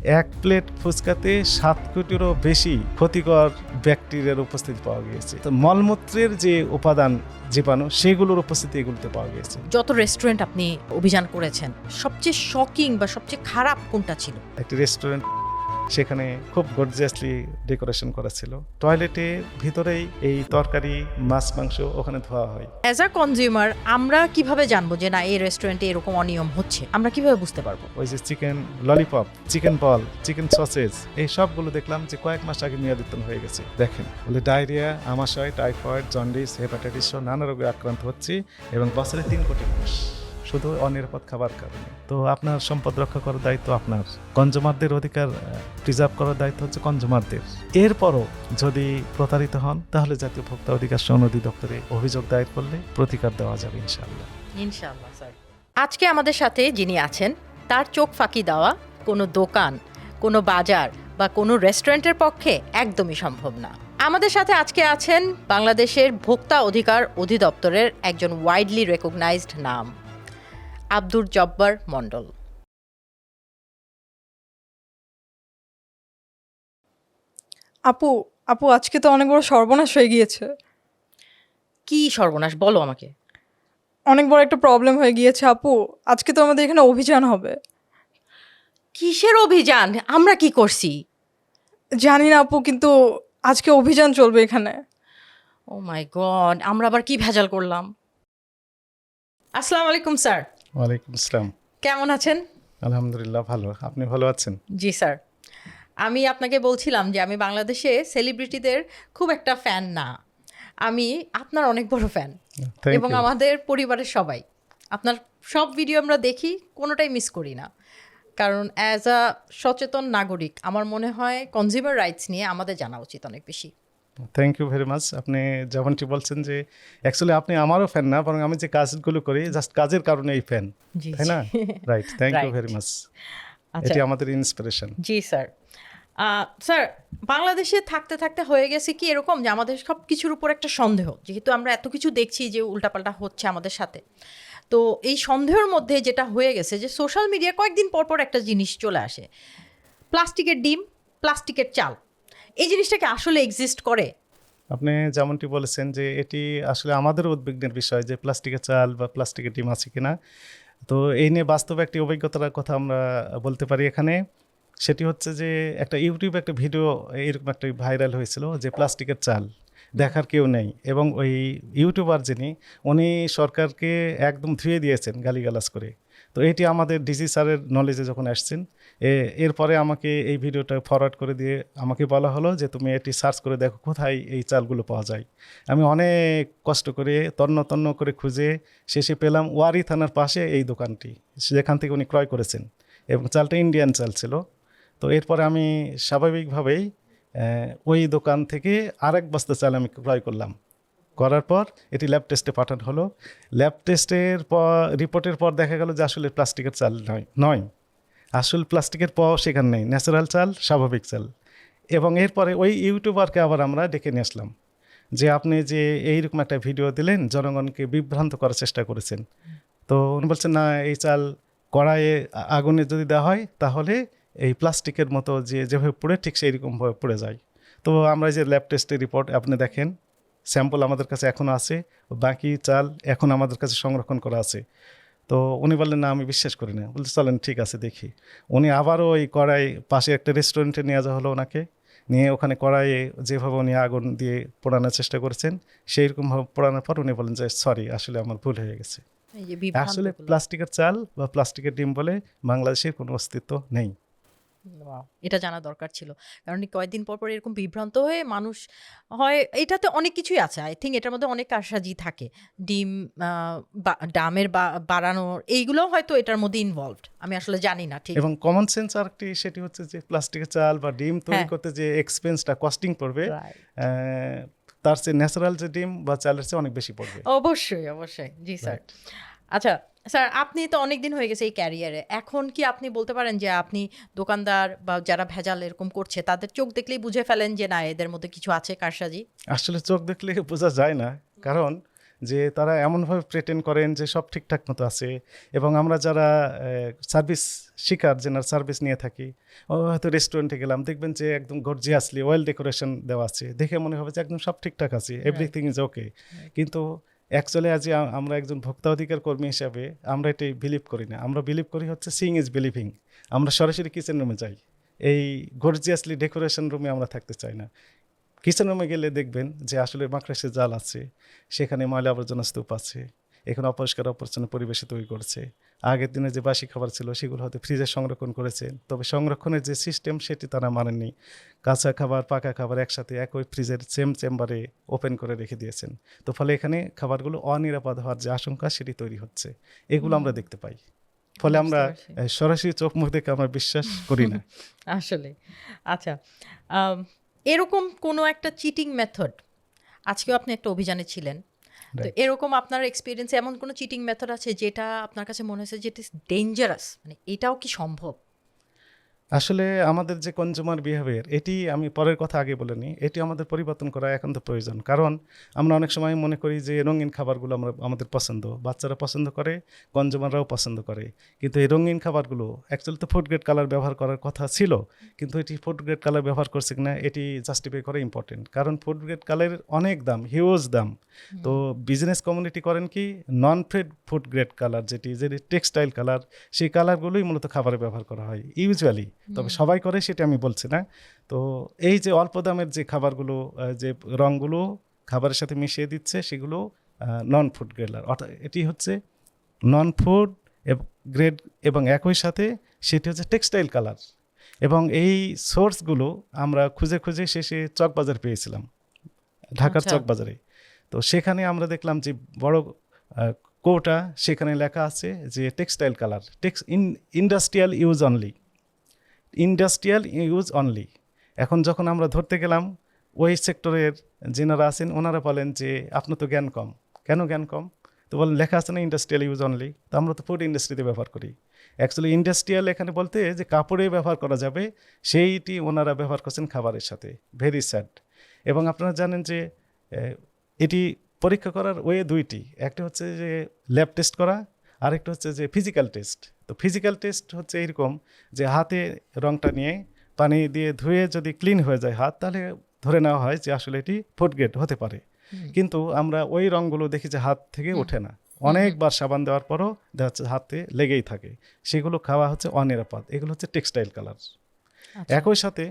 এক প্লেট ফুচকাতে 7 কোটিরও বেশি ক্ষতিকর ব্যাকটেরিয়ার উপস্থিতি পাওয়া গিয়েছে। তো মলমূত্রের যে উপাদান জীবাণু সেগুলোর উপস্থিতি এগুলোতে পাওয়া গিয়েছে। যত রেস্টুরেন্ট আপনি অভিযান করেছেন সবচেয়ে শকিং বা সবচেয়ে খারাপ কোনটা ছিল? একটি রেস্টুরেন্ট, সেখানে খুব গর্জিয়াসলি ডেকোরেশন করা ছিল। টয়লেটের ভিতরেই এই তরকারি মাছ মাংস ওখানে ধোয়া হয়। অ্যাজ আ কনজিউমার আমরা কিভাবে জানবো যে না এই রেস্টুরেন্টে এরকম অনিয়ম হচ্ছে? আমরা কিভাবে বুঝতে পারবো? ওই যে চিকেন ললিপপ, চিকেন বল, চিকেন সসেজ, এই সবগুলো দেখলাম যে কয়েক মাস আগে মেয়াদোত্তীর্ণ হয়ে গেছে। দেখেন, বলে ডায়রিয়া, আমাশয়, টাইফয়েড, জন্ডিস, হেপাটাইটিস সহ নানা রোগে আক্রান্ত হচ্ছে এবং বছরে 3 কোটি মানুষ শুধু অনিরাপদ খাবার কারণে। তো আপনার সম্পদ রক্ষা করার দায়িত্ব আপনার, কনজিউমারদের অধিকার প্রিজার্ভ করার দায়িত্ব হচ্ছে কনজিউমারদের। এরপরও যদি প্রতারিত হন তাহলে জাতীয় ভোক্তা অধিকার সনদি দপ্তরে অভিযোগ দায়ের করলে প্রতিকার দেওয়া যাবে ইনশাআল্লাহ। ইনশাআল্লাহ স্যার। আজকে আমাদের সাথে যিনি আছেন তার চোখ ফাঁকি দেওয়া কোনো দোকান, কোনো বাজার বা কোনো রেস্টুরেন্টের পক্ষে একদমই সম্ভব না। আমাদের সাথে আজকে আছেন বাংলাদেশের ভোক্তা অধিকার অধিদপ্তরের একজন ওয়াইডলি রেকগনাইজড নাম, আব্দুর জব্বার মণ্ডল। আপু আপু আজকে তো অনেক বড় সর্বনাশ হয়ে গিয়েছে। কি সর্বনাশ বলো আমাকে। অনেক বড় একটা প্রবলেম হয়ে গিয়েছে আপু। আজকে তো আমাদের এখানে অভিযান হবে। কিসের অভিযান? আমরা কি করছি? জানি না আপু, কিন্তু আজকে অভিযান চলবে এখানে। ও মাই গড, আমরা আবার কি ভেজাল করলাম? আসসালামু আলাইকুম স্যার। ওয়ালাইকুম আসসালাম। কেমন আছেন? আলহামদুলিল্লাহ ভালো, আপনি ভালো আছেন? জি স্যার। আমি আপনাকে বলছিলাম যে আমি বাংলাদেশে সেলিব্রিটিদের খুব একটা ফ্যান না, আমি আপনার অনেক বড় ফ্যান Thank এবং you. আমাদের পরিবারের সবাই আপনার সব ভিডিও আমরা দেখি, কোনোটাই মিস করি না। কারণ অ্যাজ আ সচেতন নাগরিক আমার মনে হয় কনজিউমার রাইটস নিয়ে আমাদের জানা উচিত অনেক বেশি। Thank you very much. আপনি যেমনটি বলছেন যে অ্যাকচুয়ালি আপনি আমারও ফ্যান না, বরং আমি যে কাজগুলো করি জাস্ট কাজের কারণে এই ফ্যান, জি তাই না? Right, thank you Right. Very much. আচ্ছা এটি আমাদের ইন্সপিরেশন। জি স্যার। স্যার, বাংলাদেশে থাকতে থাকতে হয়ে গেছে কি এরকম যে আমাদের সব কিছুর উপর একটা সন্দেহ, যেহেতু আমরা এত কিছু দেখছি যে উল্টাপাল্টা হচ্ছে আমাদের সাথে, তো এই সন্দেহের মধ্যে যেটা হয়ে গেছে যে সোশ্যাল মিডিয়া কয়েকদিন পর পর একটা জিনিস চলে আসে, প্লাস্টিকের ডিম, প্লাস্টিকের চাল। এই জিনিসটাকে আসলে এক্সিস্ট করে? আপনি যেমনটি বলেছেন যে এটি আসলে আমাদের উদ্বিগ্নের বিষয় যে প্লাস্টিকের চাল বা প্লাস্টিকের ডিম আছে কিনা। তো এই নিয়ে বাস্তবে একটি অভিজ্ঞতার কথা আমরা বলতে পারি এখানে। সেটি হচ্ছে যে একটা ইউটিউবে একটা ভিডিও এরকম একটা ভাইরাল হয়েছিল যে প্লাস্টিকের চাল দেখার কেউ নেই, এবং ওই ইউটিউবার যিনি উনি সরকারকে একদম ধুয়ে দিয়েছেন গালিগালাজ করে। তো এটি আমাদের ডিসি স্যারের নলেজে যখন আসছেন, এরপরে আমাকে এই ভিডিওটা ফরওয়ার্ড করে দিয়ে আমাকে বলা হলো যে তুমি এটি সার্চ করে দেখো কোথায় এই চালগুলো পাওয়া যায়। আমি অনেক কষ্ট করে তন্ন তন্ন করে খুঁজে শেষে পেলাম ওয়ারি থানার পাশে এই দোকানটি, যেখান থেকে উনি ক্রয় করেছেন, এবং চালটা ইন্ডিয়ান চাল ছিল। তো এরপরে আমি স্বাভাবিকভাবেই ওই দোকান থেকে আরেক বস্তা চাল আমি ক্রয় করলাম। করার পর এটি ল্যাব টেস্টে পাঠানো হলো। ল্যাব টেস্টের পর রিপোর্টের পর দেখা গেল যে আসলে প্লাস্টিকের চাল নয়, আসল প্লাস্টিকের পাওয়া সেখানে নেই, ন্যাচারাল চাল, স্বাভাবিক চাল। এবং এরপরে ওই ইউটিউবারকে আবার আমরা ডেকে নিয়ে আসলাম যে আপনি যে এইরকম একটা ভিডিও দিলেন, জনগণকে বিভ্রান্ত করার চেষ্টা করেছেন। তো উনি বলছেন না, এই চাল কড়াইয়ে আগুনে যদি দেওয়া হয় তাহলে এই প্লাস্টিকের মতো যেভাবে পুড়ে ঠিক সেই রকমভাবে পুড়ে যায়। তো আমরা যে ল্যাব টেস্টের রিপোর্ট আপনি দেখেন, স্যাম্পল আমাদের কাছে এখনও আছে, বাকি চাল এখন আমাদের কাছে সংরক্ষণ করা আছে। তো উনি বললেন না, আমি বিশ্বাস করি না। বলতে চলেন ঠিক আছে দেখি। উনি আবারও ওই কড়াই পাশে একটা রেস্টুরেন্টে নিয়ে যাওয়া হলো, ওনাকে নিয়ে ওখানে কড়াইয়ে যেভাবে উনি আগুন দিয়ে পোড়ানোর চেষ্টা করেছেন সেই রকমভাবে পোড়ানোর পর উনি বলেন যে সরি, আসলে আমার ভুল হয়ে গেছে। এই যে আসলে বিভ্রান্ত প্লাস্টিকের চাল বা প্লাস্টিকের ডিম বলে বাংলাদেশের কোনো অস্তিত্ব নেই। এটা জানা দরকার ছিল, কারণ কয়েকদিন পর পর এরকম বিভ্রান্ত হয়ে মানুষ হয়। এটাতে অনেক কিছুই আছে, আই থিঙ্ক এটার মধ্যে অনেক কারসাজি থাকে, ডিম দামের বাড়ানোর এইগুলোও হয়তো এটার মধ্যে ইনভলভড, আমি আসলে জানি না ঠিক। এবং কমন সেন্স আরেকটি, সেটি হচ্ছে যে প্লাস্টিকের চাল বা ডিম তৈরি হ্যাঁ। করতে যে এক্সপেন্সটা কস্টিং পড়বে, Right. তার চেয়ে ন্যাচারাল যে ডিম বা চালের চেয়ে অনেক বেশি পড়বে। অবশ্যই অবশ্যই, জি স্যার। আচ্ছা স্যার, আপনি তো অনেক দিন হয়ে গেছে এই ক্যারিয়ারে, এখন কি আপনি বলতে পারেন যে আপনি দোকানদার বা যারা ভেজাল এরকম করছে তাদের চোখ দেখলেই বুঝে ফেলেন যে না এদের মধ্যে কিছু আছে কারসাজি? আসলে চোখ দেখলে বোঝা যায় না, কারণ যে তারা এমনভাবে প্রেটেন্ড করেন যে সব ঠিকঠাক মতো আছে, এবং আমরা যারা সার্ভিস শিকার যেনার সার্ভিস নিয়ে থাকি, ও হয়তো রেস্টুরেন্টে গেলাম, দেখবেন যে একদম গর্জিয়াসলি ওয়েল ডেকোরেশন দেওয়া আছে, দেখে মনে হবে যে একদম সব ঠিকঠাক আছে, এভরিথিং ইজ ওকে। কিন্তু অ্যাকচুয়ালি আজ আমরা একজন ভোক্তা অধিকার কর্মী হিসাবে আমরা এটাই বিলিভ করি না। আমরা বিলিভ করি হচ্ছে সিইং ইজ বিলিভিং। আমরা সরাসরি কিচেন রুমে যাই, এই গর্জিয়াসলি ডেকোরেশন রুমে আমরা থাকতে চাই না। কিচেন রুমে গেলে দেখবেন যে আসলে মাকড়াসের জাল আছে, সেখানে ময়লা আবর্জনা স্তূপ আছে, এখানে অপরিষ্কার অপরিচ্ছন্ন পরিবেশে তৈরি করছে। আগের দিনে যে বাসি খাবার ছিল সেগুলো হয়তো ফ্রিজে সংরক্ষণ করেছে, তবে সংরক্ষণের যে সিস্টেম সেটি তারা মানেননি। কাঁচা খাবার পাকা খাবার একসাথে একই ফ্রিজের সেম চেম্বারে ওপেন করে রেখে দিয়েছেন। তো ফলে এখানে খাবারগুলো অনিরাপদ হওয়ার যে আশঙ্কা সেটি তৈরি হচ্ছে, এগুলো আমরা দেখতে পাই। ফলে আমরা বুঝতে পারছি। সরাসরি চোখ মুখ দেখে আমরা বিশ্বাস করি না। আসলে আচ্ছা, এরকম কোনো একটা চিটিং মেথড, আজকেও আপনি একটা অভিযানে ছিলেন, তো Right. এরকম আপনার এক্সপিরিয়েন্সে এমন কোনো চিটিং মেথড আছে যেটা আপনার কাছে মনে হয়েছে যে ইট ইস ডেঞ্জারাস, মানে এটাও কি সম্ভব? আসলে আমাদের যে কনজিউমার বিহেভিয়ার, এটি আমি পরের কথা আগে বলে নিই, এটি আমাদের পরিবর্তন করা একান্ত প্রয়োজন। কারণ আমরা অনেক সময় মনে করি যে রঙিন খাবারগুলো আমাদের পছন্দ, বাচ্চারা পছন্দ করে, কনজিউমাররাও পছন্দ করে। কিন্তু এই রঙিন খাবারগুলো অ্যাকচুয়ালি তো ফুড গ্রেড কালার ব্যবহার করার কথা ছিল, কিন্তু এটি ফুড গ্রেড কালার ব্যবহার করছে কিনা এটি জাস্টিফাই করা ইম্পর্টেন্ট। কারণ ফুড গ্রেড কালারের অনেক দাম, হিউজ দাম। তো বিজনেস কমিউনিটি করেন কি, নন ফুড গ্রেড কালার যেটি টেক্সটাইল কালার, সেই কালারগুলোই মূলত খাবারে ব্যবহার করা হয় ইউজুয়ালি। তবে সবাই করে সেটা আমি বলছি না। তো এই যে অল্প দামের যে খাবারগুলো, যে রঙগুলো খাবারের সাথে মিশিয়ে দিচ্ছে, সেগুলো নন ফুড গ্রেডার, অর্থাৎ এটি হচ্ছে নন ফুড গ্রেড, এবং একই সাথে সেটি হচ্ছে টেক্সটাইল কালার। এবং এই সোর্সগুলো আমরা খুঁজে খুঁজে শেষে চকবাজার পেয়েছিলাম, ঢাকার আচ্ছা। চকবাজারে। তো সেখানে আমরা দেখলাম যে বড় কোটা, সেখানে লেখা আছে যে textile colour, industrial use only, industrial use only. এখন যখন আমরা ধরতে গেলাম, ওই সেক্টরের যেনারা আছেন ওনারা বলেন যে আপনার তো জ্ঞান কম। কেন জ্ঞান কম? তো বলেন লেখা আছে না ইন্ডাস্ট্রিয়াল ইউজ অনলি, তো আমরা তো ফুড ইন্ডাস্ট্রিতে ব্যবহার করি। অ্যাকচুয়ালি ইন্ডাস্ট্রিয়াল এখানে বলতে যে কাপড়ে ব্যবহার করা যাবে, সেইটি ওনারা ব্যবহার করছেন খাবারের সাথে। Very sad. এবং আপনারা জানেন যে এটি পরীক্ষা করার ওয়ে দুইটি, একটা হচ্ছে যে ল্যাব টেস্ট করা, আরেকটা হচ্ছে যে ফিজিক্যাল টেস্ট। তো ফিজিক্যাল টেস্ট হচ্ছে এরকম যে হাতে রংটা নিয়ে পানি দিয়ে ধুয়ে যদি ক্লিন হয়ে যায় হাত, তাহলে ধরে নেওয়া হয় যে আসলে এটি ফুড গ্রেড হতে পারে। কিন্তু আমরা ওই রঙগুলো দেখি যে হাত থেকে ওঠে না, অনেকবার সাবান দেওয়ার পরও দেখা যাচ্ছে হাতে লেগেই থাকে, সেগুলো খাওয়া হচ্ছে অনিরাপদ। এগুলো হচ্ছে টেক্সটাইল কালার। একই সাথে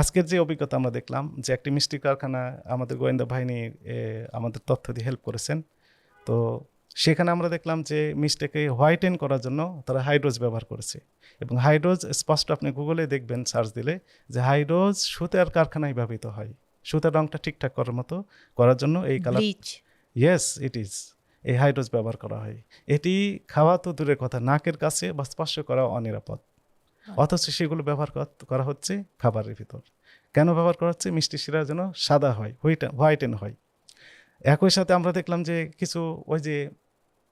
আজকের যে অভিজ্ঞতা আমরা দেখলাম যে একটি মিষ্টি কারখানা, আমাদের গোয়েন্দা বাহিনী আমাদের তথ্য দিয়ে হেল্প করেছেন। তো সেখানে আমরা দেখলাম যে মিষ্টিকে হোয়াইটেন করার জন্য তারা হাইড্রোজ ব্যবহার করেছে। এবং হাইড্রোজ স্পষ্ট আপনি গুগলে দেখবেন, সার্চ দিলে, যে হাইড্রোজ সুতার কারখানায় ব্যবহৃত হয় সুতার রংটা ঠিকঠাক করার মতো করার জন্য। এই colour, bleach. Yes it is, এই হাইড্রোজ ব্যবহার করা হয়। এটি খাওয়া তো দূরের কথা, নাকের কাছে বা স্পর্শ করা অনিরাপদ, অথচ সেগুলো ব্যবহার করা হচ্ছে খাবারের ভিতর। কেন ব্যবহার করা হচ্ছে? মিষ্টি শিরা যেন সাদা হয়, হোয়াইটেন হয়। একই সাথে আমরা দেখলাম যে কিছু ওই যে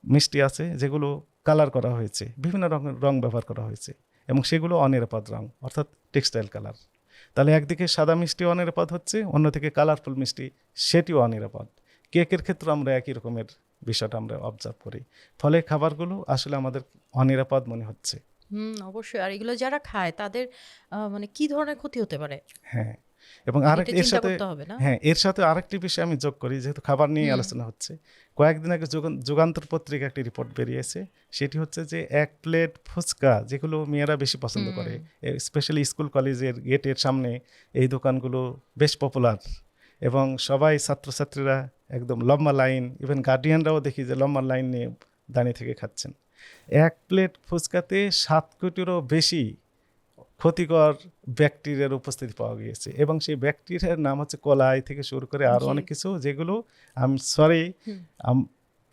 মিষ্টি আছে যেগুলো কালার করা হয়েছে, বিভিন্ন রঙের রং ব্যবহার করা হয়েছে, এবং সেগুলো অনিরাপদ রং, অর্থাৎ টেক্সটাইল কালার। তাহলে একদিকে সাদা মিষ্টি অনিরাপদ হচ্ছে, অন্যদিকে কালারফুল মিষ্টি সেটিও অনিরাপদ। কেকের ক্ষেত্রে আমরা একই রকমের বিষয়টা আমরা অবজার্ভ করি। ফলে খাবারগুলো আসলে আমাদের অনিরাপদ মনে হচ্ছে। অবশ্যই। আর এগুলো যারা খায় তাদের মানে কি ধরনের ক্ষতি হতে পারে? হ্যাঁ, এবং এটা চিন্তা করতে হবে না? এর সাথে আরেকটি বিষয় আমি যোগ করি, যেহেতু খাবার নিয়ে আলোচনা হচ্ছে। কয়েকদিন আগে যুগান্তর পত্রিকা একটি রিপোর্ট বেরিয়েছে, সেটি হচ্ছে যে এক প্লেট ফুচকা, যেগুলো মেয়েরা বেশি পছন্দ করে, স্পেশালি স্কুল কলেজের গেটের সামনে এই দোকানগুলো বেশ পপুলার, এবং সবাই ছাত্রছাত্রীরা একদম লম্বা লাইন, ইভেন গার্ডিয়ানরাও দেখি যে লম্বা লাইন নিয়ে দাঁড়িয়ে থেকে খাচ্ছেন। এক প্লেট ফুচকাতে 7 কোটিরও বেশি ক্ষতিকর ব্যাকটেরিয়ার উপস্থিতি পাওয়া গিয়েছে, এবং সেই ব্যাকটেরিয়ার নাম হচ্ছে কোলাই থেকে শুরু করে আরও অনেক কিছু, যেগুলো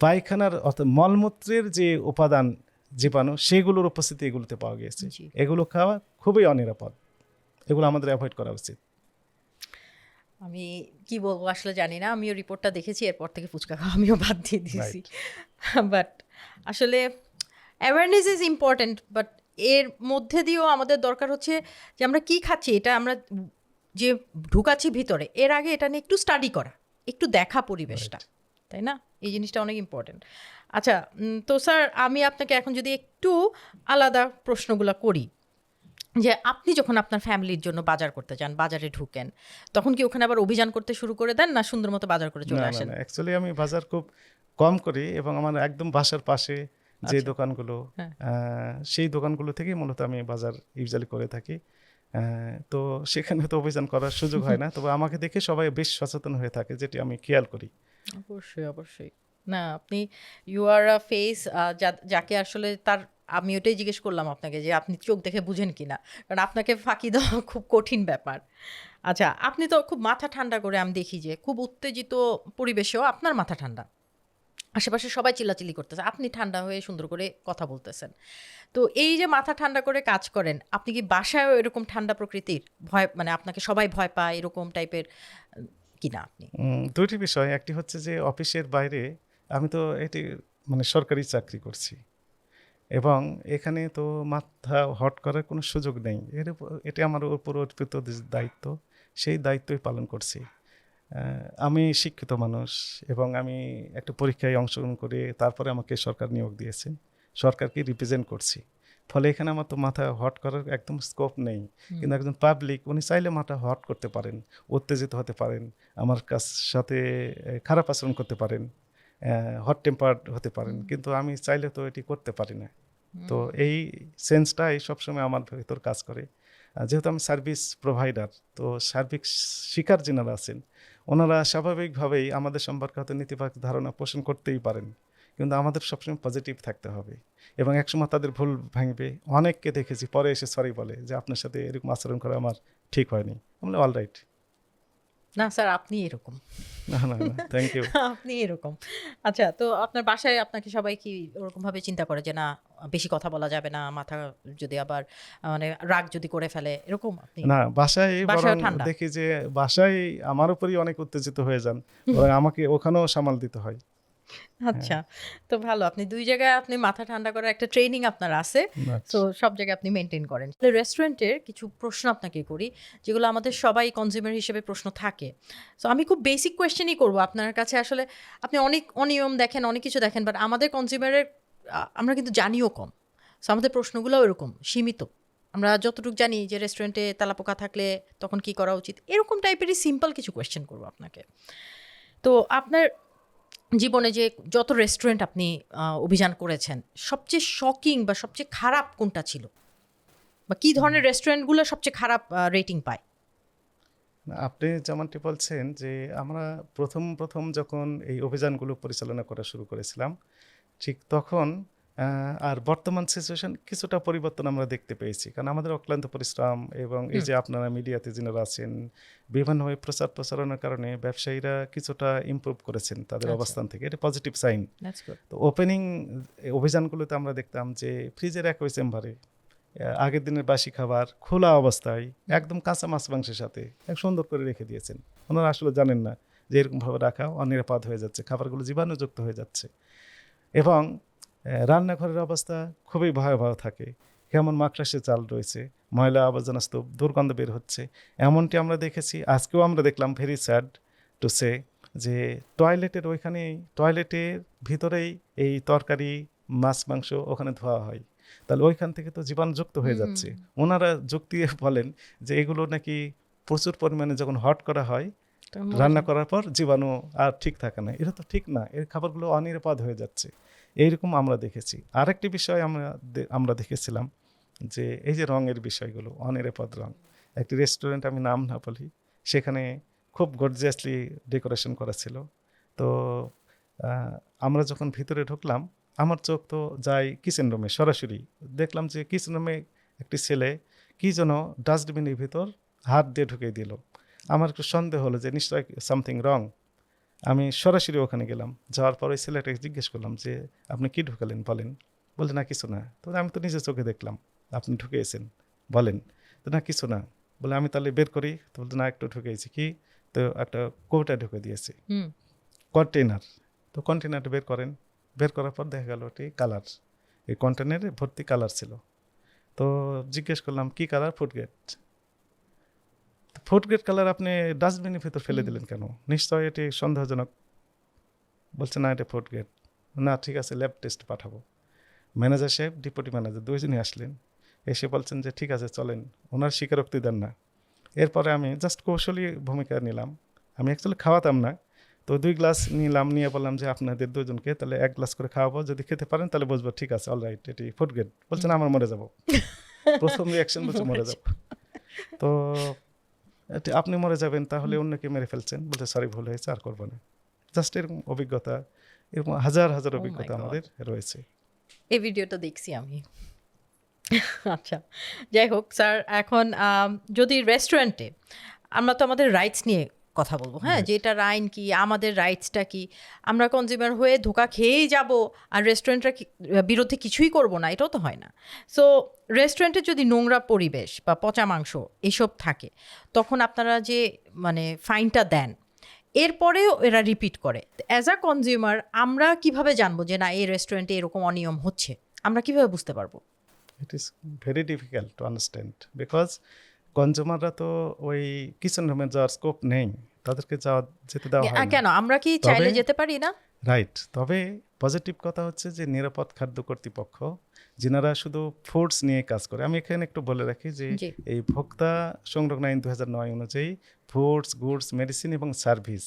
পায়খানার অর্থাৎ মলমূত্রের যে উপাদান জীবাণু, সেগুলোর উপস্থিতি এগুলোতে পাওয়া গিয়েছে। জি। এগুলো খাওয়া খুবই অনিরাপদ, এগুলো আমাদের অ্যাভয়েড করা উচিত। আমি কি বলবো আসলে জানি না। আমিও রিপোর্টটা দেখেছি, এরপর থেকে ফুচকা খাওয়া আমিও বাদ দিয়ে দিয়েছি। বাট আসলে অ্যাওয়ারনেস ইজ ইম্পর্ট্যান্ট, বাট এর মধ্যে দিয়েও আমাদের দরকার হচ্ছে যে আমরা কি খাচ্ছি, এটা আমরা যে ঢুকাচ্ছি ভিতরে, এর আগে এটা নিয়ে একটু স্টাডি করা, একটু দেখা পরিবেশটা। তাই না? এই জিনিসটা অনেক ইম্পর্টেন্ট। আচ্ছা, তো স্যার আমি আপনাকে এখন যদি একটু আলাদা প্রশ্নগুলো করি, যে আপনি যখন আপনার ফ্যামিলির জন্য বাজার করতে যান, বাজারে ঢুকেন, তখন কি ওখানে আবার অভিযান করতে শুরু করে দেন, না সুন্দর মতো বাজার করে না চলে না আসেন? না অ্যাকচুয়ালি আমি বাজার খুব কম করি এবং আমার একদম বাসার পাশে যে আচ্ছা। দোকানগুলো হ্যাঁ। সেই দোকানগুলো থেকেই মূলত আমি বাজার ইউজুয়ালি করে থাকি। তো সেখানে তো অভিযান করার সুযোগ হয় না, তবে আমাকে দেখে সবাই বেশ সচেতন হয়ে থাকে, যেটি আমি খেয়াল করি। অবশ্যই, অবশ্যই। না, আপনি ইউ আর আ ফেস, যাকে আসলে তার, আমি ওটাই জিজ্ঞেস করলাম আপনাকে যে আপনি চোখ দেখে বুঝেন কিনা, কারণ আপনাকে ফাঁকি দেওয়া খুব কঠিন ব্যাপার। আচ্ছা, আপনি তো খুব মাথা ঠান্ডা করে, আমি দেখি যে খুব উত্তেজিত পরিবেশেও আপনার মাথা ঠান্ডা, আশেপাশে সবাই চিল্লাচিল্লি করতেছে, আপনি ঠান্ডা হয়ে সুন্দর করে কথা বলতেছেন। তো এই যে মাথা ঠান্ডা করে কাজ করেন, আপনি কি বাসায়ও এরকম ঠান্ডা প্রকৃতির, ভয় মানে আপনাকে সবাই ভয় পায় এরকম টাইপের কিনা আপনি? দুইটি বিষয়, একটি হচ্ছে যে অফিসের বাইরে আমি তো এটি মানে সরকারি চাকরি করছি এবং এখানে তো মাথা হট করার কোনো সুযোগ নেই। এটি আমার উপর অর্পিত যে দায়িত্ব, সেই দায়িত্বই পালন করছি। আমি শিক্ষিত মানুষ এবং আমি একটা পরীক্ষায় অংশগ্রহণ করে তারপরে আমাকে সরকার নিয়োগ দিয়েছেন, সরকারকে রিপ্রেজেন্ট করছি। ফলে এখানে আমার তো মাথা হট করার একদম স্কোপ নেই। কিন্তু একজন পাবলিক উনি চাইলে মাথা হট করতে পারেন, উত্তেজিত হতে পারেন, আমার সাথে খারাপ আচরণ করতে পারেন, হট টেম্পার্ড হতে পারেন, কিন্তু আমি চাইলে তো এটি করতে পারি না। তো এই সেন্সটাই সবসময় আমার ভেতর কাজ করে। যেহেতু আমি সার্ভিস প্রোভাইডার, তো সার্ভিস শিকার যিনারা আছেন ওনারা স্বাভাবিকভাবেই আমাদের সম্পর্কে হয়তো নেতিবাচক ধারণা পোষণ করতেই পারেন, কিন্তু আমাদের সবসময় পজিটিভ থাকতে হবে এবং একসময় তাদের ভুল ভাঙবে। অনেককে দেখেছি পরে এসে সরি বলে যে আপনার সাথে এরকম আচরণ করা আমার ঠিক হয়নি। আমরা অল রাইট। না স্যার, আপনি এরকম। না না না, থ্যাংক ইউ। আপনি এরকম। আচ্ছা, তো আপনার বাসায় আপনাকে সবাই কি ওরকমভাবে চিন্তা করে যে না, বেশি কথা বলা যাবে না, মাথা যদি আবার মানে রাগ যদি করে ফেলে, এরকম আপনি? না, বাসায় বাসায়ও বরং ঠান্ডা? দেখি যে বাসায় আমার উপরই অনেক উত্তেজিত হয়ে যান, বরং আমাকে ওখানেও সামাল দিতে হয়। আচ্ছা, তো ভালো। আপনি ২ জায়গায় আপনি মাথা ঠান্ডা করার একটা ট্রেনিং আপনার আছে। আচ্ছা। তো সব জায়গায় আপনি মেইনটেইন করেন। রেস্টুরেন্টের কিছু প্রশ্ন আপনাকে করি, যেগুলো আমাদের সবাই কনজিউমার হিসেবে প্রশ্ন থাকে। সো আমি খুব বেসিক কোয়েশ্চেনই করব আপনার কাছে। আসলে আপনি অনেক অনিয়ম দেখেন, অনেক কিছু দেখেন, বাট আমাদের কনজিউমারের আমরা কিন্তু জানিও কম। সো আমাদের প্রশ্নগুলোও এরকম সীমিত। আমরা যতটুকু জানি যে রেস্টুরেন্টে তেলাপোকা থাকলে তখন কি করা উচিত, এরকম টাইপেরই সিম্পল কিছু কোয়েশ্চেন করব আপনাকে। তো আপনার জীবনে যে যত রেস্টুরেন্ট আপনি অভিযান করেছেন, সবচেয়ে শকিং বা সবচেয়ে খারাপ কোনটা ছিল? বা কি ধরনের রেস্টুরেন্টগুলো সবচেয়ে খারাপ রেটিং পায়? আপনি যেমনটি বলছেন যে আমরা প্রথম যখন এই অভিযানগুলো পরিচালনা করা শুরু করেছিলাম, ঠিক তখন আর বর্তমান সিচুয়েশন কিছুটা পরিবর্তন আমরা দেখতে পেয়েছি, কারণ আমাদের অক্লান্ত পরিশ্রম এবং এই যে আপনারা মিডিয়াতে যিনারা আছেন বিভিন্নভাবে প্রচার প্রচারণার কারণে ব্যবসায়ীরা কিছুটা ইমপ্রুভ করেছেন তাদের আচ্ছা। অবস্থান থেকে, এটা পজিটিভ সাইন। That's good. তো ওপেনিং অভিযানগুলোতে আমরা দেখতাম যে ফ্রিজের একই চেম্বারে আগের দিনের বাসি খাবার খোলা অবস্থায় একদম কাঁচা মাছ মাংসের সাথে এক সুন্দর করে রেখে দিয়েছেন। ওনারা আসলে জানেন না যে এরকমভাবে রাখা অনিরাপদ হয়ে যাচ্ছে, খাবারগুলো জীবাণুযুক্ত হয়ে যাচ্ছে এবং রান্নাঘরের অবস্থা খুবই ভয়াবহ থাকে। কেমন মাকড়াসে চাল রয়েছে, ময়লা আবর্জনা স্তূপ, দুর্গন্ধ বের হচ্ছে, এমনটি আমরা দেখেছি। আজকেও আমরা দেখলাম, ভেরি স্যাড টু সে, যে টয়লেটের ভিতরেই এই তরকারি মাছ মাংস ওখানে ধোয়া হয়, তাহলে ওইখান থেকে তো জীবাণুযুক্ত হয়ে যাচ্ছে। ওনারা যুক্তি বলেন যে এগুলো নাকি প্রচুর পরিমাণে যখন হট করা হয় রান্না করার পর জীবাণু আর ঠিক থাকে না। এটা তো ঠিক না, এর খাবারগুলো অনিরাপদ হয়ে যাচ্ছে। এইরকম আমরা দেখেছি। আরেকটি বিষয় আমরা দেখেছিলাম যে এই যে রঙের বিষয়গুলো, অনিরাপদ রং। একটি রেস্টুরেন্ট, আমি নাম না বলি, সেখানে খুব গর্জিয়াসলি ডেকোরেশন করা ছিল। তো আমরা যখন ভিতরে ঢুকলাম, আমার চোখ তো যায় কিচেন রুমে, সরাসরি দেখলাম যে কিচেন রুমে একটি ছেলে কি যেন ডাস্টবিনের ভিতর হাত দিয়ে ঢুকিয়ে দিল। আমার একটু সন্দেহ হলো যে নিশ্চয়ই সামথিং রং। আমি সরাসরি ওখানে গেলাম, যাওয়ার পর ওই ছেলেটাকে জিজ্ঞেস করলাম যে আপনি কি ঢুকালেন বলেন। বলতে না কিছু না। তো আমি তো নিজের চোখে দেখলাম আপনি ঢুকিয়েছেন, বলেন। তো না কিছু না। বলে আমি তাহলে বের করি। তো বলতে না, একটু ঢুকিয়েছি। কি? তো একটা কৌটা ঢুকে দিয়েছে, কন্টেনার। তো কন্টেনারটা বের করেন, বের করার পর দেখা গেল ওটি কালার, এই কন্টেনারে ভর্তি কালার ছিল। তো জিজ্ঞেস করলাম কি কালার? ফুড গ্রেড কালার আপনি ডাস্টবিনের ভিতর ফেলে দিলেন কেন? নিশ্চয় এটি সন্দেহজনক। বলছে না এটা ফুড গ্রেড। না ঠিক আছে, ল্যাব টেস্ট পাঠাবো। ম্যানেজার সাহেব, ডেপুটি ম্যানেজার দুইজনই আসলেন, এসে বলছেন যে ঠিক আছে চলেন, ওনার স্বীকারোক্তি দেন না। এরপরে আমি জাস্ট কৌশলী ভূমিকা নিলাম, আমি অ্যাকচুয়ালি খাওয়াতাম না, তো 2 গ্লাস নিলাম, নিয়ে বললাম যে আপনাদের দুজনকে তাহলে 1 গ্লাস করে খাওয়াবো, যদি খেতে পারেন তাহলে বুঝবো ঠিক আছে অলরাইট এটি ফুড গ্রেড। বলছেন আমার মরে যাবো। প্রথম রিয়াকশন বলছে মরে যাবো। তো আপনি মরে যাবেন তাহলে অন্যকে মেরে ফেলছেন, বলছে সরি ভুল হয়েছে আর করবো না। জাস্ট এরকম অভিজ্ঞতা, এরকম হাজার হাজার my অভিজ্ঞতা God. আমাদের রয়েছে। এই ভিডিওটা দেখছি আমি। আচ্ছা, যাই হোক স্যার, এখন যদি রেস্টুরেন্টে আমরা তো আমাদের রাইটস নিয়ে কথা বলবো, হ্যাঁ, যে এটার আইন কি, আমাদের রাইটসটা কি, আমরা কনজিউমার হয়ে ধোকা খেয়েই যাব আর রেস্টুরেন্টের বিরুদ্ধে কিছুই করব না, এটাও তো হয় না। সো রেস্টুরেন্টে যদি নোংরা পরিবেশ বা পচা মাংস এসব থাকে, তখন আপনারা যে মানে ফাইনটা দেন, এরপরেও এরা রিপিট করে, অ্যাজ আ কনজিউমার আমরা কিভাবে জানবো যে না এই রেস্টুরেন্টে এরকম অনিয়ম হচ্ছে, আমরা কিভাবে বুঝতে পারবো? It is very difficult to understand because কনজিউমাররা তো ওই কিচেন রুমে যাওয়ার স্কোপ নেই, তাদেরকে যেতে দেওয়া হয় না। কেন আমরা কি চাইলে তবে- যেতে পারি না? রাইট, তবে পজিটিভ কথা হচ্ছে যে নিরাপদ খাদ্য কর্তৃপক্ষ যিনারা শুধু ফুডস নিয়ে কাজ করে, আমি এখানে একটু বলে রাখি যে জি। এই ভোক্তা সংরক্ষণ আইন 2009 অনুযায়ী ফুডস, গুডস, মেডিসিন এবং সার্ভিস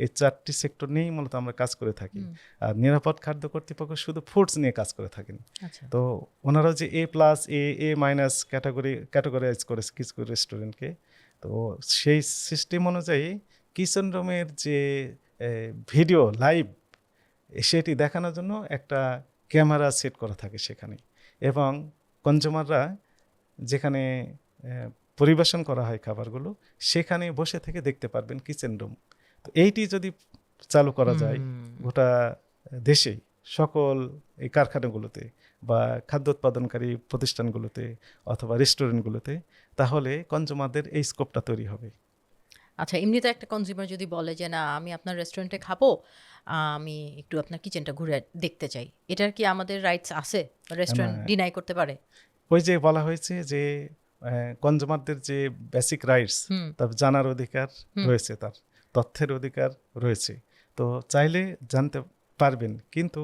এই 4টি সেক্টর নিয়েই মূলত আমরা কাজ করে থাকি। আর নিরাপদ খাদ্য কর্তৃপক্ষ শুধু ফুডস নিয়ে কাজ করে থাকেন। আচ্ছা, তো ওনারা যে A+, A- ক্যাটাগরাইজ করেছে কিছু রেস্টুরেন্টকে, তো সেই সিস্টেম অনুযায়ী কিচেন রুমের যে ভিডিও লাইভ সেটি দেখানোর জন্য একটা ক্যামেরা সেট করা থাকে সেখানে, এবং কনজিউমাররা যেখানে পরিবেশন করা হয় খাবারগুলো সেখানে বসে থেকে দেখতে পারবেন কিচেন রুম। তো এইটি যদি চালু করা যায় গোটা দেশেই সকল এই কারখানাগুলোতে বা খাদ্য উৎপাদনকারী প্রতিষ্ঠানগুলোতে অথবা রেস্টুরেন্টগুলোতে, তাহলে কনজিউমারদের এই স্কোপটা তৈরি হবে। আচ্ছা, এমনিতে একটা কনজিউমার যদি বলে যে না আমি আপনার রেস্টুরেন্টে খাবো, আমি একটু আপনার কিচেনটা ঘুরে দেখতে চাই, এটার কি আমাদের রাইটস আছে? রেস্টুরেন্ট না। ডিনাই করতে পারে? ওই যে বলা হয়েছে যে কনজিউমারদের যে বেসিক রাইটস, তার জানার অধিকার রয়েছে, তার তথ্যের অধিকার রয়েছে, তো চাইলে জানতে পারবেন, কিন্তু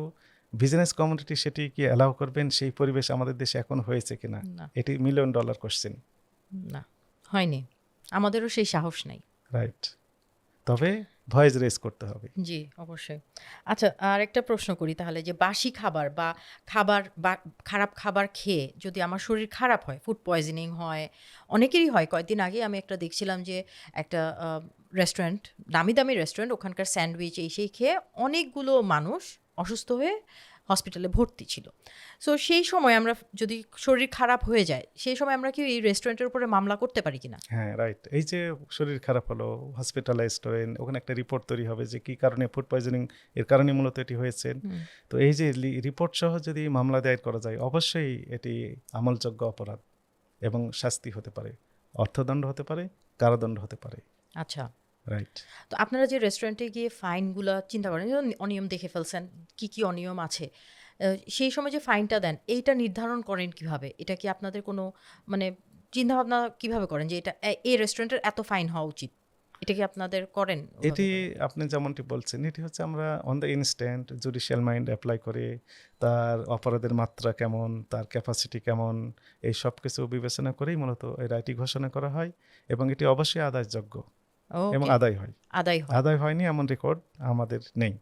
বিজনেস কমিউনিটি সেটি কি অ্যালাউ করবেন, সেই পরিবেশ আমাদের দেশে এখন হয়েছে কিনা, না। এটি $1,000,000 কোশ্চেন। না, হয়নি, আমাদেরও সেই সাহস নেই। রাইট, তবে ভয়েস রেজ করতে হবে। জি, অবশ্যই। আচ্ছা, আর একটা প্রশ্ন করি তাহলে, যে বাসি খাবার বা খারাপ খাবার খেয়ে যদি আমার শরীর খারাপ হয়, ফুড পয়জনিং হয়, অনেকেরই হয়। কয়েকদিন আগে আমি একটা দেখছিলাম যে একটা রেস্টুরেন্ট, দামি দামি রেস্টুরেন্ট, ওখানকার স্যান্ডউইচ এই সেই খেয়ে অনেকগুলো মানুষ অসুস্থ হয়ে হসপিটালে ভর্তি ছিল। সো সেই সময় আমরা যদি শরীর খারাপ হয়ে যায়, সেই সময় আমরা কি এই রেস্টুরেন্টের উপরে মামলা করতে পারি কিনা? হ্যাঁ রাইট, এই যে শরীর খারাপ হলো, হসপিটালাইজড হলেন, ওখানে একটা রিপোর্ট তৈরি হবে যে কী কারণে ফুড পয়জনিং এর কারণে মূলত এটি হয়েছে। তো এই যে রিপোর্ট সহ যদি মামলা দায়ের করা যায়, অবশ্যই এটি আমলযোগ্য অপরাধ এবং শাস্তি হতে পারে, অর্থদণ্ড হতে পারে, কারাদণ্ড হতে পারে। আচ্ছা, রাইট, তো আপনারা যে রেস্টুরেন্টে গিয়ে ফাইনগুলো চিন্তা করেন, যেমন অনিয়ম দেখে ফেলছেন, কি কি অনিয়ম আছে, সেই সময় যে ফাইনটা দেন, এইটা নির্ধারণ করেন কিভাবে? এটা কি আপনাদের কোনো মানে চিন্তাভাবনা কিভাবে করেন যে এটা এই রেস্টুরেন্টের এত ফাইন হওয়া উচিত? এটা কি আপনাদের করেন? এটি আপনি যেমনটি বলছেন, এটি হচ্ছে আমরা on the instant judicial mind apply করে তার অপরাধের মাত্রা কেমন, তার ক্যাপাসিটি কেমন, এই সব কিছু বিবেচনা করেই মূলত এই রায়টি ঘোষণা করা হয়, এবং এটি অবশ্যই আদায়যোগ্য এবং আদায় হয়। আদায় হয়? আদায় হয়নি এমন রেকর্ড আমাদের নেই।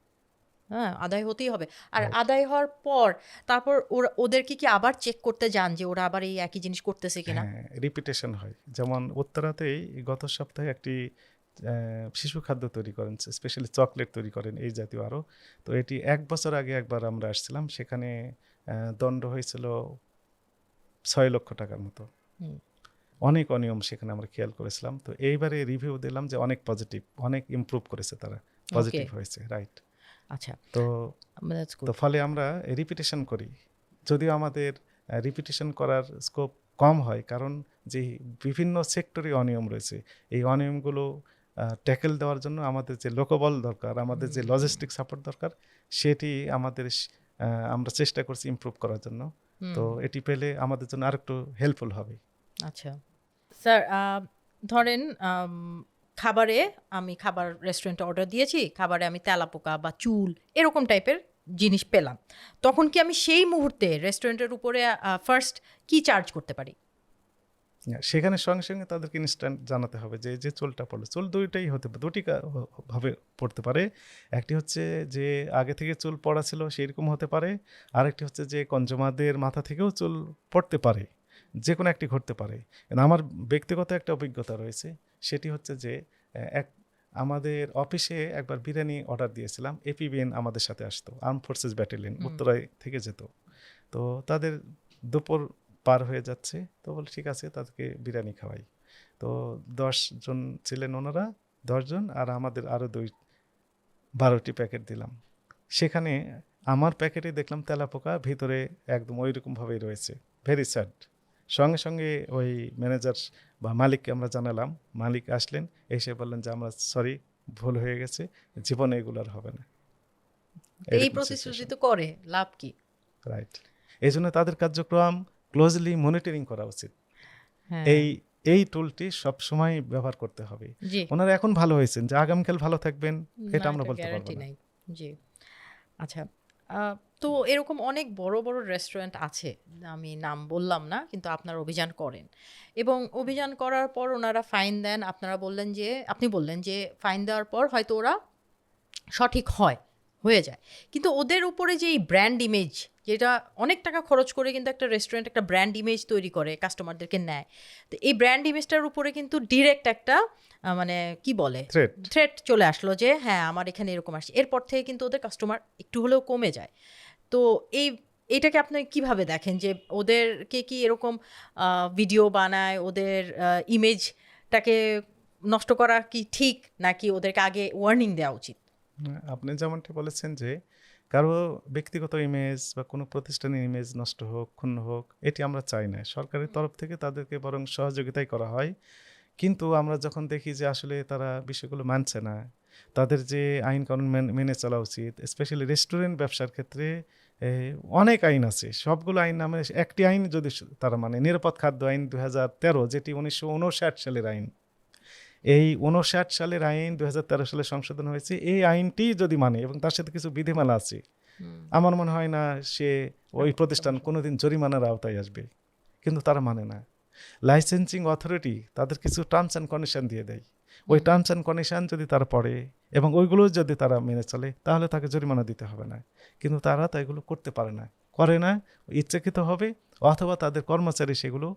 হ্যাঁ, আদায় হতেই হবে। আর আদায় হওয়ার পর তারপর ওদেরকে কি আবার চেক করতে যান যে ওরা আবার এই একই জিনিস করতেছে কিনা? হ্যাঁ, রিপিটেশন হয়। যেমন উত্তরাতেই গত সপ্তাহে একটি শিশু খাদ্য তৈরি করেন, স্পেশালি চকলেট তৈরি করেন এই জাতীয় আরও। তো এটি 1 বছর আগে একবার আমরা আসছিলাম, সেখানে দণ্ড হয়েছিল $6,00,000 মতো। অনেক অনিয়ম সেখানে আমরা খেয়াল করেছিলাম। তো এইবারে রিভিউ দিলাম যে অনেক পজিটিভ, অনেক ইমপ্রুভ করেছে তারা, পজিটিভ হয়েছে। রাইট, আচ্ছা, তো that's good. তো ফলে আমরা রিপিটেশন করি, যদিও আমাদের রিপিটেশন করার স্কোপ কম হয়, কারণ যে বিভিন্ন সেক্টরে অনিয়ম রয়েছে, এই অনিয়মগুলো ট্যাকেল দেওয়ার জন্য আমাদের যে লোকবল দরকার, আমাদের যে লজিস্টিক সাপোর্ট দরকার, সেটি আমাদের আমরা চেষ্টা করছি ইমপ্রুভ করার জন্য। তো এটি পেলে আমাদের জন্য আরেকটু হেল্পফুল হবে। আচ্ছা স্যার, ধরেন খাবারে আমি খাবার রেস্টুরেন্টে অর্ডার দিয়েছি, খাবারে আমি তেলাপোকা বা চুল এরকম টাইপের জিনিস পেলাম, তখন কি আমি সেই মুহূর্তে রেস্টুরেন্টের উপরে ফার্স্ট কি চার্জ করতে পারি? সেখানে সঙ্গে সঙ্গে তাদেরকে ইনস্ট্যান্ট জানাতে হবে যে যে চুলটা পড়লো, চুল দুইটাই হতে পারে, দুটি ভাবে পড়তে পারে। একটি হচ্ছে যে আগে থেকে চুল পড়া ছিল সেইরকম হতে পারে, আরেকটি হচ্ছে যে কনজুমারদের মাথা থেকেও চুল পড়তে পারে, যে কোনো একটি ঘটতে পারে। কিন্তু আমার ব্যক্তিগত একটা অভিজ্ঞতা রয়েছে, সেটি হচ্ছে যে এক আমাদের অফিসে একবার বিরিয়ানি অর্ডার দিয়েছিলাম, এপিবিএন আমাদের সাথে আসতো, আর্ম ফোর্সেস ব্যাটালিয়ন, উত্তরায় থেকে যেত। তো তাদের দুপুর পার হয়ে যাচ্ছে, তো বলে ঠিক আছে তাদেরকে বিরিয়ানি খাওয়াই। তো 10 জন ছিলেন ওনারা, 10 জন, আর আমাদের আরও 12টি প্যাকেট দিলাম। সেখানে আমার প্যাকেটে দেখলাম তেলাপোকা ভিতরে একদম ওই রকমভাবেই রয়েছে, ভেরি স্যাড। সঙ্গে সঙ্গে ওই ম্যানেজার বা মালিককে আমরা জানালাম, মালিক আসলেন, এসে বললেন যে আমরা সরি, ভুল হয়ে গেছে, জীবনে এগুলো আর হবে না। এই প্রতিশ্রুতি তো করে লাভ কি? রাইট, এই জন্য তাদের কার্যক্রম ক্লোজলি মনিটরিং করা উচিত। হ্যাঁ, এই টুলটি সবসময় ব্যবহার করতে হবে। জি, ওনারা এখন ভালো হয়েছেন, যে আগামীকাল ভালো থাকবেন এটা আমরা বলতে পারবো গ্যারান্টি না। নাই। জি, আচ্ছা। তো এরকম অনেক বড় বড় রেস্টুরেন্ট আছে, আমি নাম বললাম না, কিন্তু আপনারা অভিযান করেন এবং অভিযান করার পর ওনারা ফাইন দেন। আপনি বললেন যে ফাইন দেওয়ার পর হয়তো ওরা সঠিক হয়ে যায়, কিন্তু ওদের উপরে যে এই ব্র্যান্ড ইমেজ, যেটা অনেক টাকা খরচ করে কিন্তু একটা রেস্টুরেন্ট একটা ব্র্যান্ড ইমেজ তৈরি করে, কাস্টমারদেরকে নেয়, তো এই ব্র্যান্ড ইমেজটার উপরে কিন্তু ডিরেক্ট একটা মানে কি বলে থ্রেট চলে আসলো যে হ্যাঁ আমার এখানে এরকম আসছে, এরপর থেকে কিন্তু ওদের কাস্টমার একটু হলেও কমে যায়। তো এইটাকে আপনি কিভাবে দেখেন যে ওদেরকে কি এরকম ভিডিও বানায়, ওদের ইমেজটাকে নষ্ট করা কি ঠিক, নাকি ওদেরকে আগে ওয়ার্নিং দেওয়া উচিত? আপনি যেমনটি বলেছেন যে কারো ব্যক্তিগত ইমেজ বা কোনো প্রতিষ্ঠানের ইমেজ নষ্ট হোক, ক্ষুণ্ণ হোক, এটি আমরা চাই না। সরকারের তরফ থেকে তাদেরকে বরং সহযোগিতাই করা হয়। কিন্তু আমরা যখন দেখি যে আসলে তারা বিষয়গুলো মানছে না, তাদের যে আইন কানুন মেনে চলা উচিত, স্পেশালি রেস্টুরেন্ট ব্যবসার ক্ষেত্রে অনেক আইন আছে, সবগুলো আইন নামে একটি আইন যদি তারা মানে, নিরাপদ খাদ্য আইন 2013, যেটি 1959 সালের আইন। এই 59 সালের আইন 2013 সালে সংশোধন হয়েছে। এই আইনটি যদি মানে এবং তার সাথে কিছু বিধিমালা আছে, আমার মনে হয় না সে ওই প্রতিষ্ঠান কোনোদিন জরিমানার আওতায় আসবে, কিন্তু তারা মানে না। লাইসেন্সিং অথরিটি তাদের কিছু টার্মস অ্যান্ড কন্ডিশন দিয়ে দেয়, ওই টার্মস অ্যান্ড কন্ডিশন যদি তারা পড়ে এবং ওইগুলো যদি তারা মেনে চলে, তাহলে তাকে জরিমানা দিতে হবে না। কিন্তু তারা তো এগুলো করতে করে না, ইচ্ছাকৃত হবে, অথবা তাদের কর্মচারী সেগুলো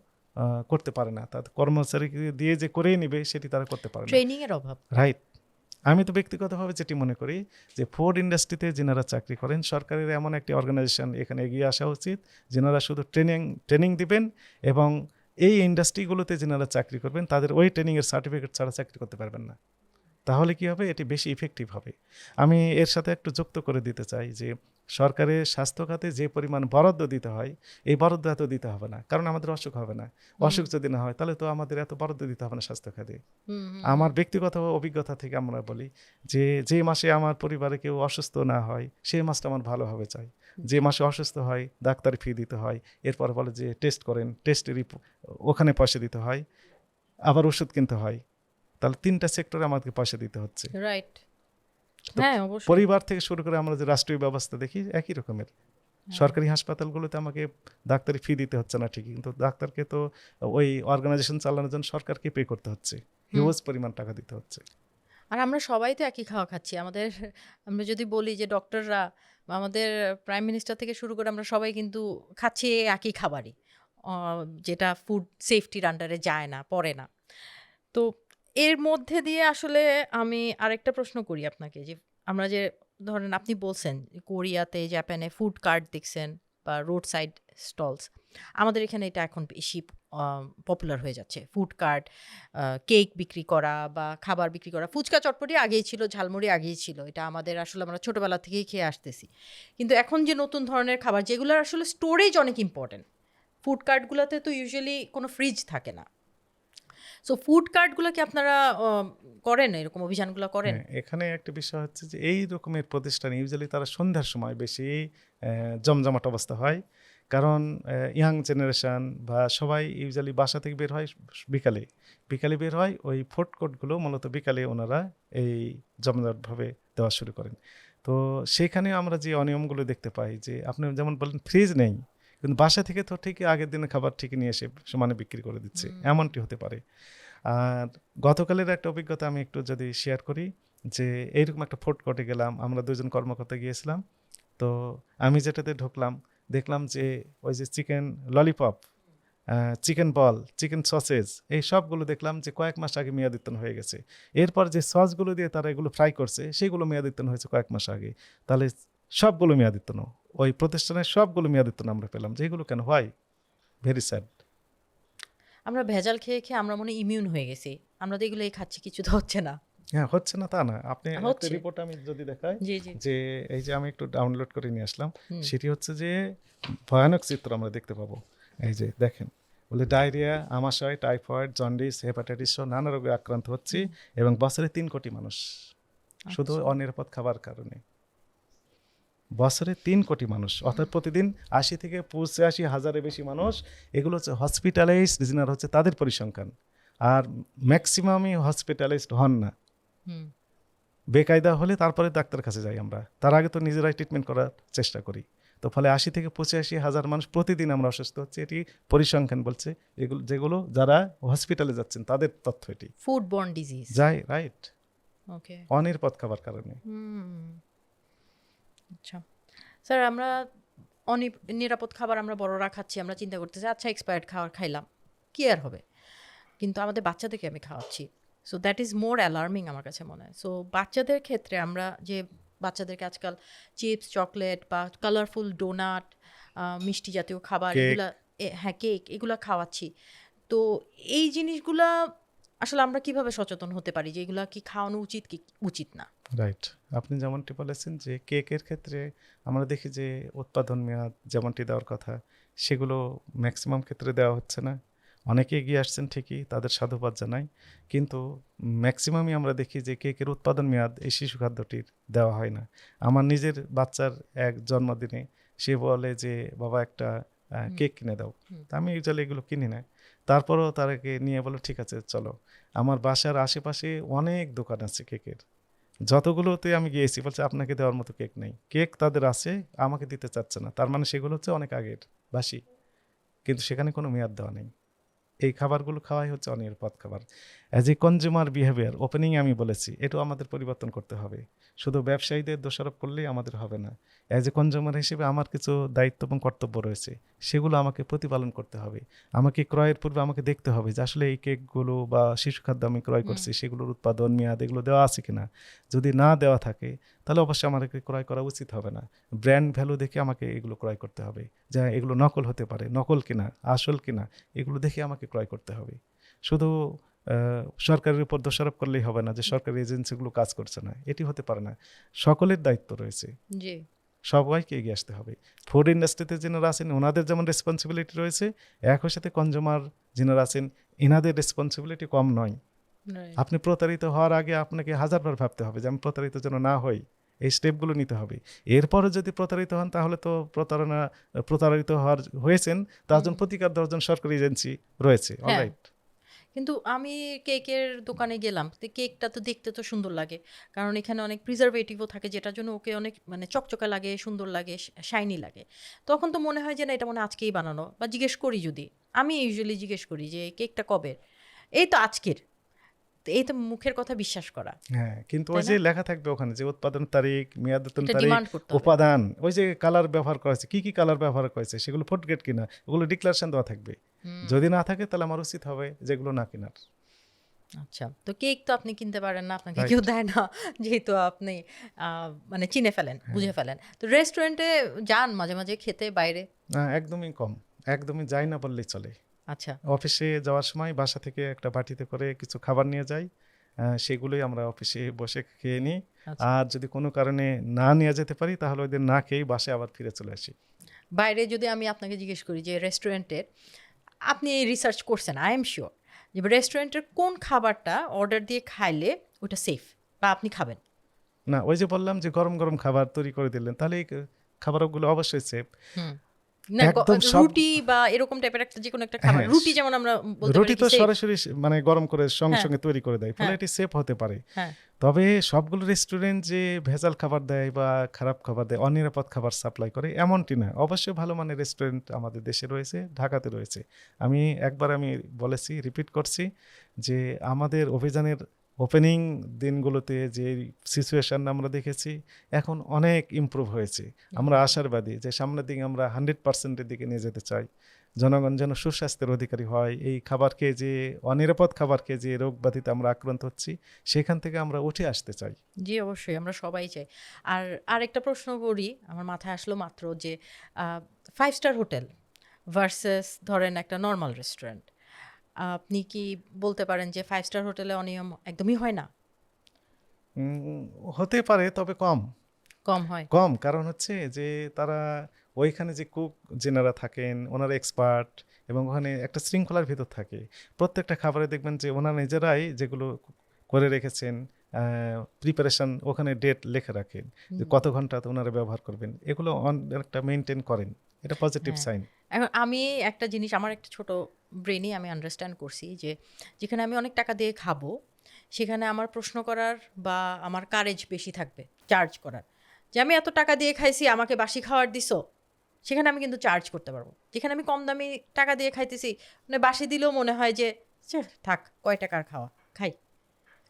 করতে পারে না, তাদের কর্মচারী দিয়ে যে করেই নেবে সেটি তারা করতে পারে না, ট্রেনিং এর অভাব। রাইট। আমি তো ব্যক্তিগতভাবে যেটি মনে করি যে ফুড ইন্ডাস্ট্রিতে যেনারা চাকরি করেন, সরকারের এমন একটি অর্গানাইজেশন এখানে এগিয়ে আসা উচিত, যেনারা শুধু ট্রেনিং দিবেন এবং এই ইন্ডাস্ট্রিগুলোতে যেনারা চাকরি করবেন তাদের ওই ট্রেনিংয়ের সার্টিফিকেট ছাড়া চাকরি করতে পারবেন না। তাহলে কি হবে, এটি বেশি ইফেক্টিভ হবে। আমি এর সাথে একটু যুক্ত করে দিতে চাই যে সরকারের স্বাস্থ্য খাতে যে পরিমাণ বরাদ্দ দিতে হয়, এই বরাদ্দ এত দিতে হবে না, কারণ আমাদের অসুখ হবে না। অসুখ যদি না হয় তাহলে তো আমাদের এত বরাদ্দ দিতে হবে না স্বাস্থ্য খাতে। আমার ব্যক্তিগত অভিজ্ঞতা থেকে আমরা বলি যে মাসে আমার পরিবারে কেউ অসুস্থ না হয় সেই মাসটা আমার ভালোভাবে চাই। যে মাসে অসুস্থ হয় ডাক্তারি ফি দিতে হয়, এরপর বলে যে টেস্ট করেন, টেস্টের ওখানে পয়সা দিতে হয়, আবার ওষুধ কিনতে হয়, তাহলে 3টা সেক্টরে আমাদেরকে পয়সা দিতে হচ্ছে। রাইট, তো হ্যাঁ অবশ্যই। পরিবার থেকে শুরু করে আমরা যে রাষ্ট্রীয় ব্যবস্থা দেখি একই রকমের। সরকারি হাসপাতালগুলোতে আমাকে ডাক্তারি ফি দিতে হচ্ছে না ঠিকই, কিন্তু ডাক্তারকে তো ওই অর্গানাইজেশন চালানোর জন্য সরকারকে পে করতে হচ্ছে, হিউজ পরিমাণ টাকা দিতে হচ্ছে। আর আমরা সবাই তো একই খাওয়া খাচ্ছি। আমরা যদি বলি যে ডক্টররা বা আমাদের প্রাইম মিনিস্টার থেকে শুরু করে আমরা সবাই কিন্তু খাচ্ছি একই খাবারই, যেটা ফুড সেফটির আন্ডারে যায় না, পড়ে না। তো এর মধ্যে দিয়ে আসলে আমি আরেকটা প্রশ্ন করি আপনাকে, যে আমরা যে ধরেন আপনি বলছেন কোরিয়াতে, জাপানে ফুড কার্ট দেখছেন বা রোড সাইড স্টলস, আমাদের এখানে এটা এখন বেশি পপুলার হয়ে যাচ্ছে। ফুড কার্ট, কেক বিক্রি করা বা খাবার বিক্রি করা, ফুচকা চটপটি আগেই ছিল, ঝালমুড়ি আগেই ছিল, এটা আমাদের আসলে আমরা ছোটোবেলা থেকেই খেয়ে আসতেছি। কিন্তু এখন যে নতুন ধরনের খাবার, যেগুলোর আসলে স্টোরেজ অনেক ইম্পর্টেন্ট, ফুড কার্টগুলোতে তো ইউজুয়ালি কোনো ফ্রিজ থাকে না। সো ফুড কার্টগুলো কি আপনারা করেন, এরকম অভিযানগুলো করেন? এখানে একটা বিষয় হচ্ছে যে এই রকমের প্রতিষ্ঠান ইউজুয়ালি তারা সন্ধ্যার সময় বেশি জমজমাট অবস্থা হয়, কারণ ইয়াং জেনারেশন বা সবাই ইউজুয়ালি বাসা থেকে বের হয় বিকালে বিকালে বের হয়, ওই ফুড কোর্টগুলো মূলত বিকালে ওনারা এই জমজমাটভাবে দেওয়া শুরু করেন। তো সেখানে আমরা যে অনিয়মগুলো দেখতে পাই, যে আপনি যেমন বলেন ফ্রিজ নেই, কিন্তু বাসা থেকে তো ঠিকই আগের দিনের খাবার ঠিকই নিয়ে এসে সমানে বিক্রি করে দিচ্ছে, এমনটি হতে পারে। আর গতকালের একটা অভিজ্ঞতা আমি একটু যদি শেয়ার করি, যে এইরকম একটা ফুড কোর্টে গেলাম, আমরা দুজন কর্মকর্তা গিয়েছিলাম। তো আমি যেটাতে ঢুকলাম, দেখলাম যে ওই যে চিকেন ললিপপ, চিকেন বল, চিকেন সসেজ, এই সবগুলো দেখলাম যে কয়েক মাস আগে মেয়াদোত্তীর্ণ হয়ে গেছে। এরপর যে সসগুলো দিয়ে তারা এগুলো ফ্রাই করছে, সেগুলো মেয়াদোত্তীর্ণ হয়েছে কয়েক মাস আগে। তাহলে সবগুলো মেয়াদোত্তীর্ণ, ওই প্রতিষ্ঠানের সবগুলো মেয়াদোত্তীর্ণ আমরা পেলাম, যে এগুলো কেন হয়? Very sad. আমরা ভেজাল খেয়ে খেয়ে আমরা মনে ইমিউন হয়ে গেছি, আমরা তো এগুলোই খাচ্ছি, কিছু তো হচ্ছে না। হ্যাঁ, হচ্ছে না তা না। আপনি একটা হচ্ছে। রিপোর্ট আমি যদি দেখাই, জি জি। যে এই যে আমি একটু ডাউনলোড করে নিয়ে আসলাম, হুম। সেটি হচ্ছে যে ভয়ানক চিত্র আমরা দেখতে পাবো। এই যে দেখেন, বলে ডায়রিয়া, আমাশয়, টাইফয়েড, জন্ডিস, হেপাটাইটিস সহ নানা রোগে আক্রান্ত হচ্ছে, এবং বছরে 3 কোটি মানুষ শুধু আচ্ছা। অনিরাপদ খাবার কারণে। বছরে 3 কোটি মানুষ, অর্থাৎ প্রতিদিন 80 থেকে 85 হাজারের বেশি মানুষ, এগুলো হচ্ছে হসপিটালাইজড, যিনারা হচ্ছে তাদের পরিসংখ্যান। আর ম্যাক্সিমামই হসপিটালাইজড হন না, হুম। বেকায়দা হলে তারপরে ডাক্তার কাছে যাই আমরা, তার আগে তো নিজেরাই ট্রিটমেন্ট করার চেষ্টা করি। তো ফলে 80 থেকে 85 হাজার মানুষ প্রতিদিন আমরা অসুস্থ হচ্ছে, এটি পরিসংখ্যান বলছে। এগুলো যেগুলো যারা হসপিটালে যাচ্ছেন তাদের তথ্য এটি। Food borne disease. যাই রাইট, ওকে। অনিরাপদ খাবার কারণে। আচ্ছা স্যার, আমরা নিরাপদ খাবার আমরা বড়রা খাচ্ছি, আমরা চিন্তা করতেছি আচ্ছা এক্সপায়ার্ড খাবার খাইলাম, কি আর হবে, কিন্তু আমাদের বাচ্চাদেরকে আমি খাওয়াচ্ছি। So that is more alarming আমার কাছে মনে হয়। সো বাচ্চাদের ক্ষেত্রে আমরা যে বাচ্চাদেরকে আজকাল চিপস, চকলেট বা কালারফুল ডোনাট, মিষ্টি জাতীয় খাবার, কেক। এগুলা হ্যাঁ কেক, এগুলা খাওয়াচ্ছি। তো এই জিনিসগুলা আসলে আমরা কিভাবে সচেতন হতে পারি যে এগুলা কি খাওয়ানো উচিত কি উচিত না? রাইট, আপনি যেমনটি বলেছেন যে কেকের ক্ষেত্রে আমরা দেখি যে উৎপাদন মেয়াদ যেমনটি দেওয়ার কথা, সেগুলো ম্যাক্সিমাম ক্ষেত্রে দেওয়া হচ্ছে না। অনেকে এগিয়ে আসছেন ঠিকই, তাদের সাধুবাদ জানাই, কিন্তু ম্যাক্সিমামই আমরা দেখি যে কেকের উৎপাদন মেয়াদ এই শিশু খাদ্যটির দেওয়া হয় না। আমার নিজের বাচ্চার এক জন্মদিনে সে বলে যে বাবা একটা কেক কিনে দাও, তা আমি ইউজুয়ালি এগুলো কিনি না। তারপরেও তারাকে নিয়ে বলো ঠিক আছে চলো, আমার বাসার আশেপাশে অনেক দোকান আছে কেকের, যতগুলোতে আমি গিয়েছি বলছে আপনাকে দেওয়ার মতো কেক নেই। কেক তাদের আছে, আমাকে দিতে চাচ্ছে না, তার মানে সেগুলো হচ্ছে অনেক আগের বাসি, কিন্তু সেখানে কোনো মেয়াদ দেওয়া নেই। এই খাবারগুলো খাওয়াই হচ্ছে অনিরাপদ খাবার। As a consumer behaviour, opening আমি বলেছি, এটাও আমাদের পরিবর্তন করতে হবে। শুধু ব্যবসায়ীদের দোষারোপ করলেই আমাদের হবে না। অ্যাজ এ কনজিউমার হিসেবে আমার কিছু দায়িত্ব এবং কর্তব্য রয়েছে, সেগুলো আমাকে প্রতিপালন করতে হবে। আমাকে ক্রয়ের পূর্বে আমাকে দেখতে হবে যে আসলে এই কেকগুলো বা শিশু খাদ্য আমি ক্রয় করছি, সেগুলোর উৎপাদন মেয়াদ এগুলো দেওয়া আছে কিনা। যদি না দেওয়া থাকে তাহলে অবশ্যই আমাকে ক্রয় করা উচিত হবে না। ব্র্যান্ড ভ্যালু দেখে আমাকে এগুলো ক্রয় করতে হবে, যে এগুলো নকল হতে পারে, নকল কিনা আসল কিনা এগুলো দেখে আমাকে ক্রয় করতে হবে। শুধু সরকারের উপর দোষারোপ করলেই হবে না যে সরকারি এজেন্সিগুলো কাজ করছে না, এটি হতে পারে না। সকলের দায়িত্ব রয়েছে, জি। সবাইকে এগিয়ে আসতে হবে। ফুড ইন্ডাস্ট্রিতে যেনারা আছেন ওনাদের যেমন রেসপন্সিবিলিটি রয়েছে, একই সাথে কনজিউমার যেনারা আছেন এনাদের রেসপন্সিবিলিটি কম নয়। আপনি প্রতারিত হওয়ার আগে আপনাকে হাজারবার ভাবতে হবে যে আমি প্রতারিত যেন না হই, এই স্টেপগুলো নিতে হবে। এরপরে যদি প্রতারিত হন তাহলে তো প্রতারিত হয়েছেন, তার জন্য প্রতিকার দেওয়ার জন্য সরকারি এজেন্সি রয়েছে। অলরাইট, কিন্তু আমি কেকের দোকানে গেলাম, তো কেকটা তো দেখতে তো সুন্দর লাগে, কারণ এখানে অনেক প্রিজারভেটিভও থাকে যেটার জন্য ওকে অনেক মানে চকচকা লাগে, সুন্দর লাগে, শাইনি লাগে। তখন তো মনে হয় যে না এটা মনে হয় আজকেই বানানো, বা জিজ্ঞেস করি, যদি আমি ইউজুয়ালি জিজ্ঞেস করি যে কেকটা কবের, এই তো আজকের, তো এই তো মুখের কথা বিশ্বাস করা। হ্যাঁ, কিন্তু ওই তাই যে না? লেখা থাকবে ওখানে যে উৎপাদন তারিখ, মেয়াদোত্তন এটা তারিখ, ডিমান্ড করতে হবে। উপাদান, ওই যে কালার ব্যবহার করা হয়েছে, কি কি কালার ব্যবহার করেছে, সেগুলো ফুড গ্রেড কিনা, ওগুলো ডিক্লারেশন দেওয়া থাকবে। যদি না থাকে তাহলে আমার উচিত হবে যেগুলো না কেনার। আচ্ছা, তো কেক তো আপনি কিনতে পারেন না, আপনাকে Right. কেউ দেয় না, যেহেতু আপনি মানে চিনে ফেলেন, বুঝে ফেলেন। তো রেস্টুরেন্টে যান মাঝে মাঝে খেতে বাইরে? না, একদমই কম, একদমই যাই না বললেই চলে। আচ্ছা। অফিসে যাওয়ার সময় বাসা থেকে একটা বাটিতে করে কিছু খাবার নিয়ে যাই, সেগুলোই আমরা অফিসে বসে খেয়ে নিই। আচ্ছা। আর যদি কোনো কারণে না নিয়ে যেতে পারি তাহলে ওই দিন না খেয়েই বাসায় আবার ফিরে চলে আসি। বাইরে যদি আমি আপনাকে জিজ্ঞেস করি যে রেস্টুরেন্টের, আপনি রিসার্চ করছেন আই এম শিওর, যে রেস্টুরেন্টের কোন খাবারটা অর্ডার দিয়ে খাইলে ওটা সেফ বা আপনি খাবেন? না, ওই যে বললাম যে গরম গরম খাবার তৈরি করে দিলেন, তাহলে এই খাবারগুলো অবশ্যই সেফ। হুম। না একদম সব রুটি বা এরকম টাইপের একটা যে কোনো একটা খাবার হ্যাঁ, রুটি যেমন আমরা বলতে রুটি পারি তো কি safe? সরাসরি মানে গরম করে সঙ্গে হ্যাঁ সঙ্গে তৈরি করে দেয়, ফলে হ্যাঁ এটি সেফ হতে পারে। হ্যাঁ তবে সবগুলো রেস্টুরেন্ট যে ভেজাল খাবার দেয় বা খারাপ খাবার দেয়, অনিরাপদ খাবার সাপ্লাই করে এমনটি না। অবশ্যই ভালো মানের রেস্টুরেন্ট আমাদের দেশে রয়েছে, ঢাকাতে রয়েছে। আমি বলেছি, রিপিট করছি যে আমাদের অভিযানের ওপেনিং দিনগুলোতে যে সিচুয়েশন আমরা দেখেছি এখন অনেক ইমপ্রুভ হয়েছে। আমরা আশাবাদী যে সামনের দিকে আমরা 100%-এর দিকে নিয়ে যেতে চাই। জনগণ যেন সুস্বাস্থ্যের অধিকারী হয়, এই খাবারকে যে অনিরাপদ খাবারকে যে রোগ ব্যাধিতে আমরা আক্রান্ত হচ্ছি সেখান থেকে আমরা উঠে আসতে চাই। জি অবশ্যই আমরা সবাই চাই। আর আরেকটা প্রশ্ন করি, আমার মাথায় আসলো মাত্র যে 5 স্টার হোটেল ভার্সেস ধরেন একটা নর্মাল রেস্টুরেন্ট, আপনি কি বলতে পারেন যে 5 স্টার হোটেলে অনিয়ম একদমই হয় না? উম, হতে পারে, তবে কম কম হয়? কম কারণ হচ্ছে যে তারা ওইখানে যে কুক যেনারা থাকেন ওনারা এক্সপার্ট, এবং ওখানে একটা শৃঙ্খলার ভিতর থাকে। প্রত্যেকটা খাবারে দেখবেন যে ওনারা নিজেরাই যেগুলো করে রেখেছেন, প্রিপারেশন ওখানে ডেট লিখে রাখেন যে কত ঘন্টা ওনারা ব্যবহার করবেন, এগুলো একটা মেনটেন করেন। এটা পজিটিভ হ্যাঁ। সাইন। এখন আমি একটা জিনিস, আমার একটা ছোট ব্রেনই আমি আন্ডারস্ট্যান্ড করছি যে যেখানে আমি অনেক টাকা দিয়ে খাবো সেখানে আমার প্রশ্ন করার বা আমার কারেজ বেশি থাকবে চার্জ করার, যে আমি এত টাকা দিয়ে খাইছি আমাকে বাসি খাওয়ার দিছো, সেখানে আমি কিন্তু চার্জ করতে পারবো। যেখানে আমি কম দামি টাকা দিয়ে খাইতেছি, মানে বাসি দিলেও মনে হয় যে "ছে, থাক কয় টাকার খাওয়া, খাই,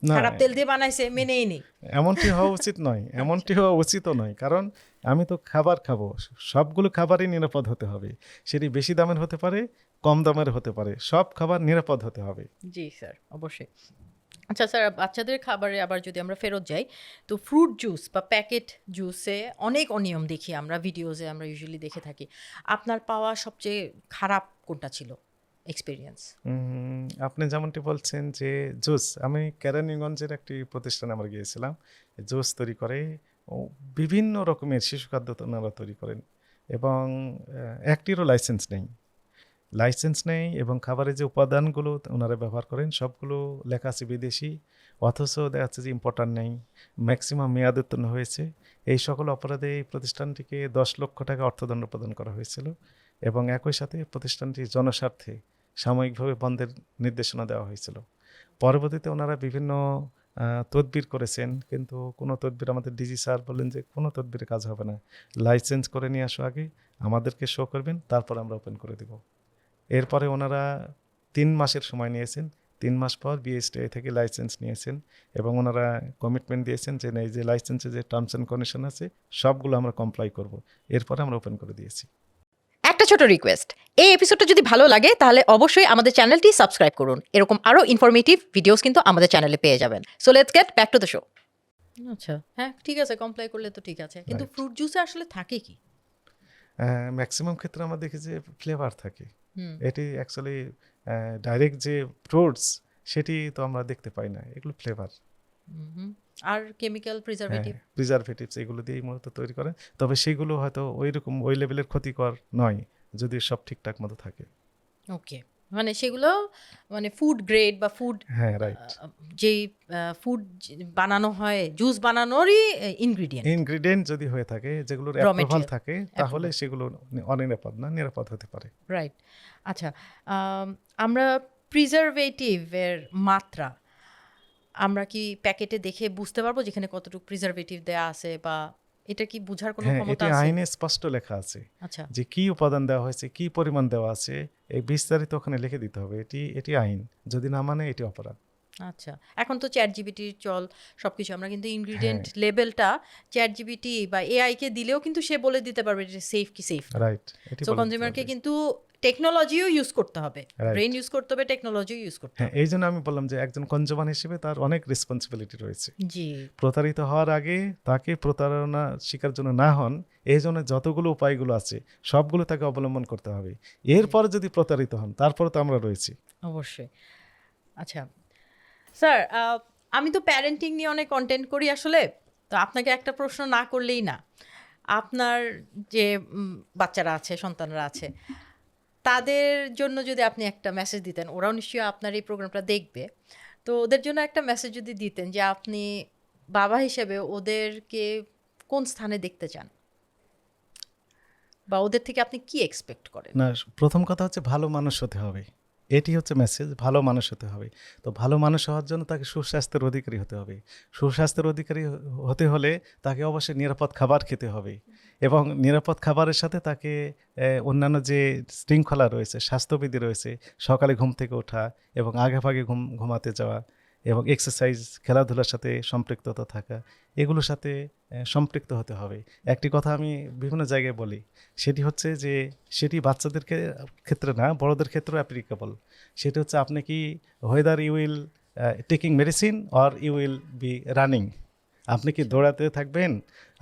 না, খারাপ তেল দিয়ে বানাইছে মেনেই নেই"। এমনটি হওয়া উচিত নয়, এমনটি হওয়া উচিতও নয়। কারণ আমি তো খাবার খাবো, সবগুলো খাবারই নিরাপদ হতে হবে। সেটি বেশি দামের হতে পারে, কম দামের হতে পারে, সব খাবার নিরাপদ হতে হবে। জি স্যার অবশ্যই। আচ্ছা স্যার, বাচ্চাদের খাবারে আবার যদি আমরা ফেরত যাই, তো ফ্রুট জুস বা প্যাকেট জুসে অনেক অনিয়ম দেখি আমরা, ভিডিওজে আমরা ইউজুয়ালি দেখে থাকি। আপনার পাওয়া সবচেয়ে খারাপ কোনটা ছিল এক্সপিরিয়েন্স? আপনি যেমনটি বলছেন যে জুস, আমি কেরানীগঞ্জের একটি প্রতিষ্ঠানে আমরা গিয়েছিলাম, জুস তৈরি করে, ও বিভিন্ন রকমের শিশু খাদ্য ওনারা তৈরি করেন, এবং একটিরও লাইসেন্স নেই, এবং খাবারের যে উপাদানগুলো ওনারা ব্যবহার করেন সবগুলো লেখা আছে বিদেশি, অথচ দেখা যাচ্ছে যে ইম্পর্টান্ট নেই, ম্যাক্সিমাম মেয়াদ উত্তীর্ণ হয়েছে। এই সকল অপরাধে এই প্রতিষ্ঠানটিকে 10 লক্ষ টাকা অর্থদণ্ড প্রদান করা হয়েছিল, এবং একই সাথে প্রতিষ্ঠানটি জনস্বার্থে সাময়িকভাবে বন্ধের নির্দেশনা দেওয়া হয়েছিল। পরবর্তীতে ওনারা বিভিন্ন তদবির করেছেন, কিন্তু কোনো তদবির, আমাদের ডিজি স্যার বললেন যে কোনো তদবিরে কাজ হবে না, লাইসেন্স করে নিয়ে আসো, আগে আমাদেরকে শো করবেন, তারপর আমরা ওপেন করে দেব। এরপরে ওনারা 3 মাসের সময় নিয়েছেন, 3 মাস পর বিএসটিআই থেকে লাইসেন্স নিয়েছেন, এবং ওনারা কমিটমেন্ট দিয়েছেন যে এই যে লাইসেন্সে যে টার্মস অ্যান্ড কন্ডিশন আছে সবগুলো আমরা কমপ্লাই করব। এরপরে আমরা ওপেন করে দিয়েছি। একটা ছোট রিকোয়েস্ট, এই এপিসোডটা যদি ভালো লাগে তাহলে অবশ্যই আমাদের চ্যানেলটি সাবস্ক্রাইব করুন। এরকম আরো ইনফরমেটিভ ভিডিওস কিন্তু আমাদের চ্যানেলে পেয়ে যাবেন। So let's get back to the show. আচ্ছা হ্যাঁ ঠিক আছে, কমপ্লাই করলে তো ঠিক আছে, কিন্তু Right. ফ্রুট জুসে আসলে থাকে কি? ম্যাক্সিমাম ক্ষেত্রে আমরা দেখি যে ফ্লেভার থাকে। হুম এটি অ্যাকচুয়ালি ডাইরেক্ট যে ফ্রুটস সেটি তো আমরা দেখতে পাই না, এগুলো ফ্লেভার। হুম। আর কেমিক্যাল প্রিজারভেটিভ? প্রিজারভেটিভস এগুলো দিয়েই মূলত তৈরি করেন, তবে সেগুলো হয়তো ওই লেভেলের ক্ষতিকর নয় যদি সব ঠিকঠাক মতো থাকে। ওকে, মানে সেগুলো মানে ফুড গ্রেড বা ফুড, হ্যাঁ, রাইট। যেই ফুড বানানো হয় জুস বানানোরই ইনগ্রিডিয়েন্ট, ইনগ্রিডিয়েন্ট যদি হয়ে থাকে, যেগুলোর Raw অ্যাপ্রুভাল material, থাকে, তাহলে approval. সেগুলো অনিরাপদ না, নিরাপদ হতে পারে। রাইট। আচ্ছা, আমরা প্রিজারভেটিভের মাত্রা আমরা কি প্যাকেটে দেখে বুঝতে পারবো যেখানে কতটুকু প্রিজারভেটিভ দেয়া আছে, বা এটা কি বোঝার কোনো হ্যাঁ, ক্ষমতা এটি আছে? আইনে স্পষ্ট লেখা আছে আচ্ছা যে কি উপাদান দেওয়া হয়েছে, কি পরিমাণ দেওয়া আছে, এই বিস্তারিত ওখানে লিখে দিতে হবে। এটি আইন, যদি না মানে এটি অপরাধ। আচ্ছা, এখন তো চ্যাট জিপিটির চল সবকিছু, আমরা কিন্তু ইনগ্রিডিয়েন্ট হ্যাঁ। লেভেলটা চ্যাট জিপিটি বা এআই কে দিলেও কিন্তু সে বলে দিতে পারবে যে সেফ কি সেফ না। রাইট, এটি সো বলে দিতে কনজিউমারকে হবে। কিন্তু টেকনোলজিও ইউজ করতে হবে, Right. ব্রেন ইউজ করতে হবে, টেকনোলজিও ইউজ করতে হ্যাঁ, হবে। এই জন্য আমি বললাম যে একজন কনজিউমার হিসেবে তার অনেক রেসপন্সিবিলিটি রয়েছে। জি প্রতারিত হওয়ার আগে তাকে প্রতারণা শিকার জন্য না হন, এই জন্য যতগুলো উপায়গুলো আছে সবগুলো তাকে অবলম্বন করতে হবে। এরপরে যদি প্রতারিত হন, তারপরে তো আমরা রয়েছি। অবশ্যই। আচ্ছা স্যার, আমি তো প্যারেন্টিং নিয়ে অনেক কন্টেন্ট করি আসলে, তো আপনাকে একটা প্রশ্ন না করলেই না। আপনার যে বাচ্চারা আছে, সন্তানরা আছে, তাদের জন্য যদি আপনি একটা মেসেজ দিতেন, ওরাও নিশ্চয়ই আপনার এই প্রোগ্রামটা দেখবে, তো ওদের জন্য একটা মেসেজ যদি দিতেন যে আপনি বাবা হিসেবে ওদেরকে কোন স্থানে দেখতে চান? বা ওদের থেকে আপনি কি এক্সপেক্ট করেন? না, প্রথম কথা হচ্ছে ভালো মানুষ হতে হবে, এটি হচ্ছে মেসেজ, ভালো মানুষ হতে হবে। তো ভালো মানুষ হওয়ার জন্য তাকে সুস্বাস্থ্যের অধিকারী হতে হবে। সুস্বাস্থ্যের অধিকারী হতে হলে তাকে অবশ্যই নিরাপদ খাবার খেতে হবে, এবং নিরাপদ খাবারের সাথে তাকে অন্যান্য যে শৃঙ্খলা রয়েছে, স্বাস্থ্যবিধি রয়েছে, সকালে ঘুম থেকে ওঠা এবং আগেভাগে ঘুমাতে যাওয়া এবং এক্সারসাইজ, খেলাধুলার সাথে সম্পৃক্ততা থাকা, এগুলোর সাথে সম্পৃক্ত হতে হবে। একটি কথা আমি বিভিন্ন জায়গায় বলি, সেটি হচ্ছে যে সেটি বাচ্চাদের ক্ষেত্রে না, বড়দের ক্ষেত্রেও অ্যাপ্লিকেবল। সেটি হচ্ছে আপনি কি whether you will taking medicine or you will be running, আপনি কি দৌড়াতে থাকবেন,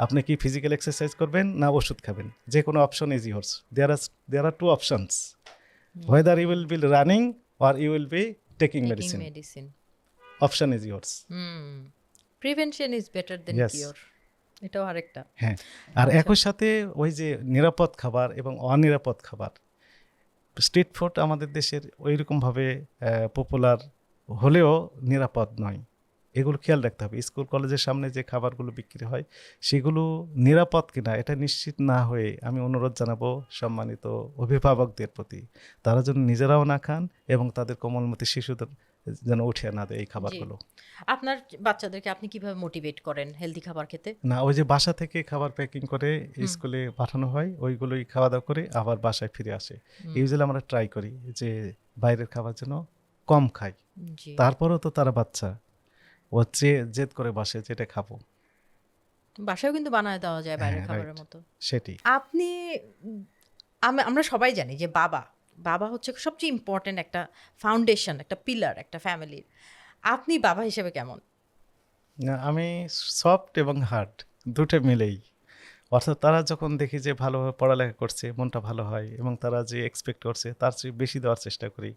আপনি কি ফিজিক্যাল এক্সারসাইজ করবেন, না ওষুধ খাবেন, যে কোনো option is yours. There are two options, whether you will be running or you will be taking medicine, medicine. Option is yours. Prevention is better than Yes. Cure, এটাও আরেকটা। হ্যাঁ, আর একই সাথে ওই যে নিরাপদ খাবার এবং অনিরাপদ খাবার, স্ট্রিট ফুড আমাদের দেশের ওই রকমভাবে পপুলার হলেও নিরাপদ নয়, এগুলো খেয়াল রাখতে হবে। স্কুল কলেজের সামনে যে খাবারগুলো বিক্রি হয় সেগুলো নিরাপদ কিনা এটা নিশ্চিত না হয়ে আমি অনুরোধ জানাবো সম্মানিত অভিভাবকদের প্রতি, তারা যেন নিজেরাও না খান এবং তাদের কোমলমতি শিশুদের যেন উঠে না দেয় এই খাবারগুলো। আপনার বাচ্চাদেরকে আপনি কিভাবে মোটিভেট করেন হেলদি খাবার খেতে? না, ওই যে বাসা থেকে খাবার প্যাকিং করে স্কুলে পাঠানো হয়, ওইগুলোই খাওয়া দাওয়া করে আবার বাসায় ফিরে আসে। ইউজুয়ালি আমরা ট্রাই করি যে বাইরের খাবার যেন কম খাই। জি। তারপরেও তো তারা বাচ্চা, ও জেদ করে বাসে যেটা খাবো, বাসায়ও কিন্তু বানায় দেওয়া যায় বাইরের হ্যাঁ, খাবারের right. মতো। সেটি। আপনি আমরা সবাই জানি যে বাবা হচ্ছে সবচেয়ে ইম্পর্টেন্ট একটা ফাউন্ডেশন, একটা পিলার একটা ফ্যামিলির। আপনি বাবা হিসেবে কেমন? না, আমি সফট এবং হার্ড দুটো মিলেই, অর্থাৎ তারা যখন দেখি যে ভালোভাবে পড়ালেখা করছে, মনটা ভালো হয় এবং তারা যে এক্সপেক্ট করছে তার চেয়ে বেশি দেওয়ার চেষ্টা করি।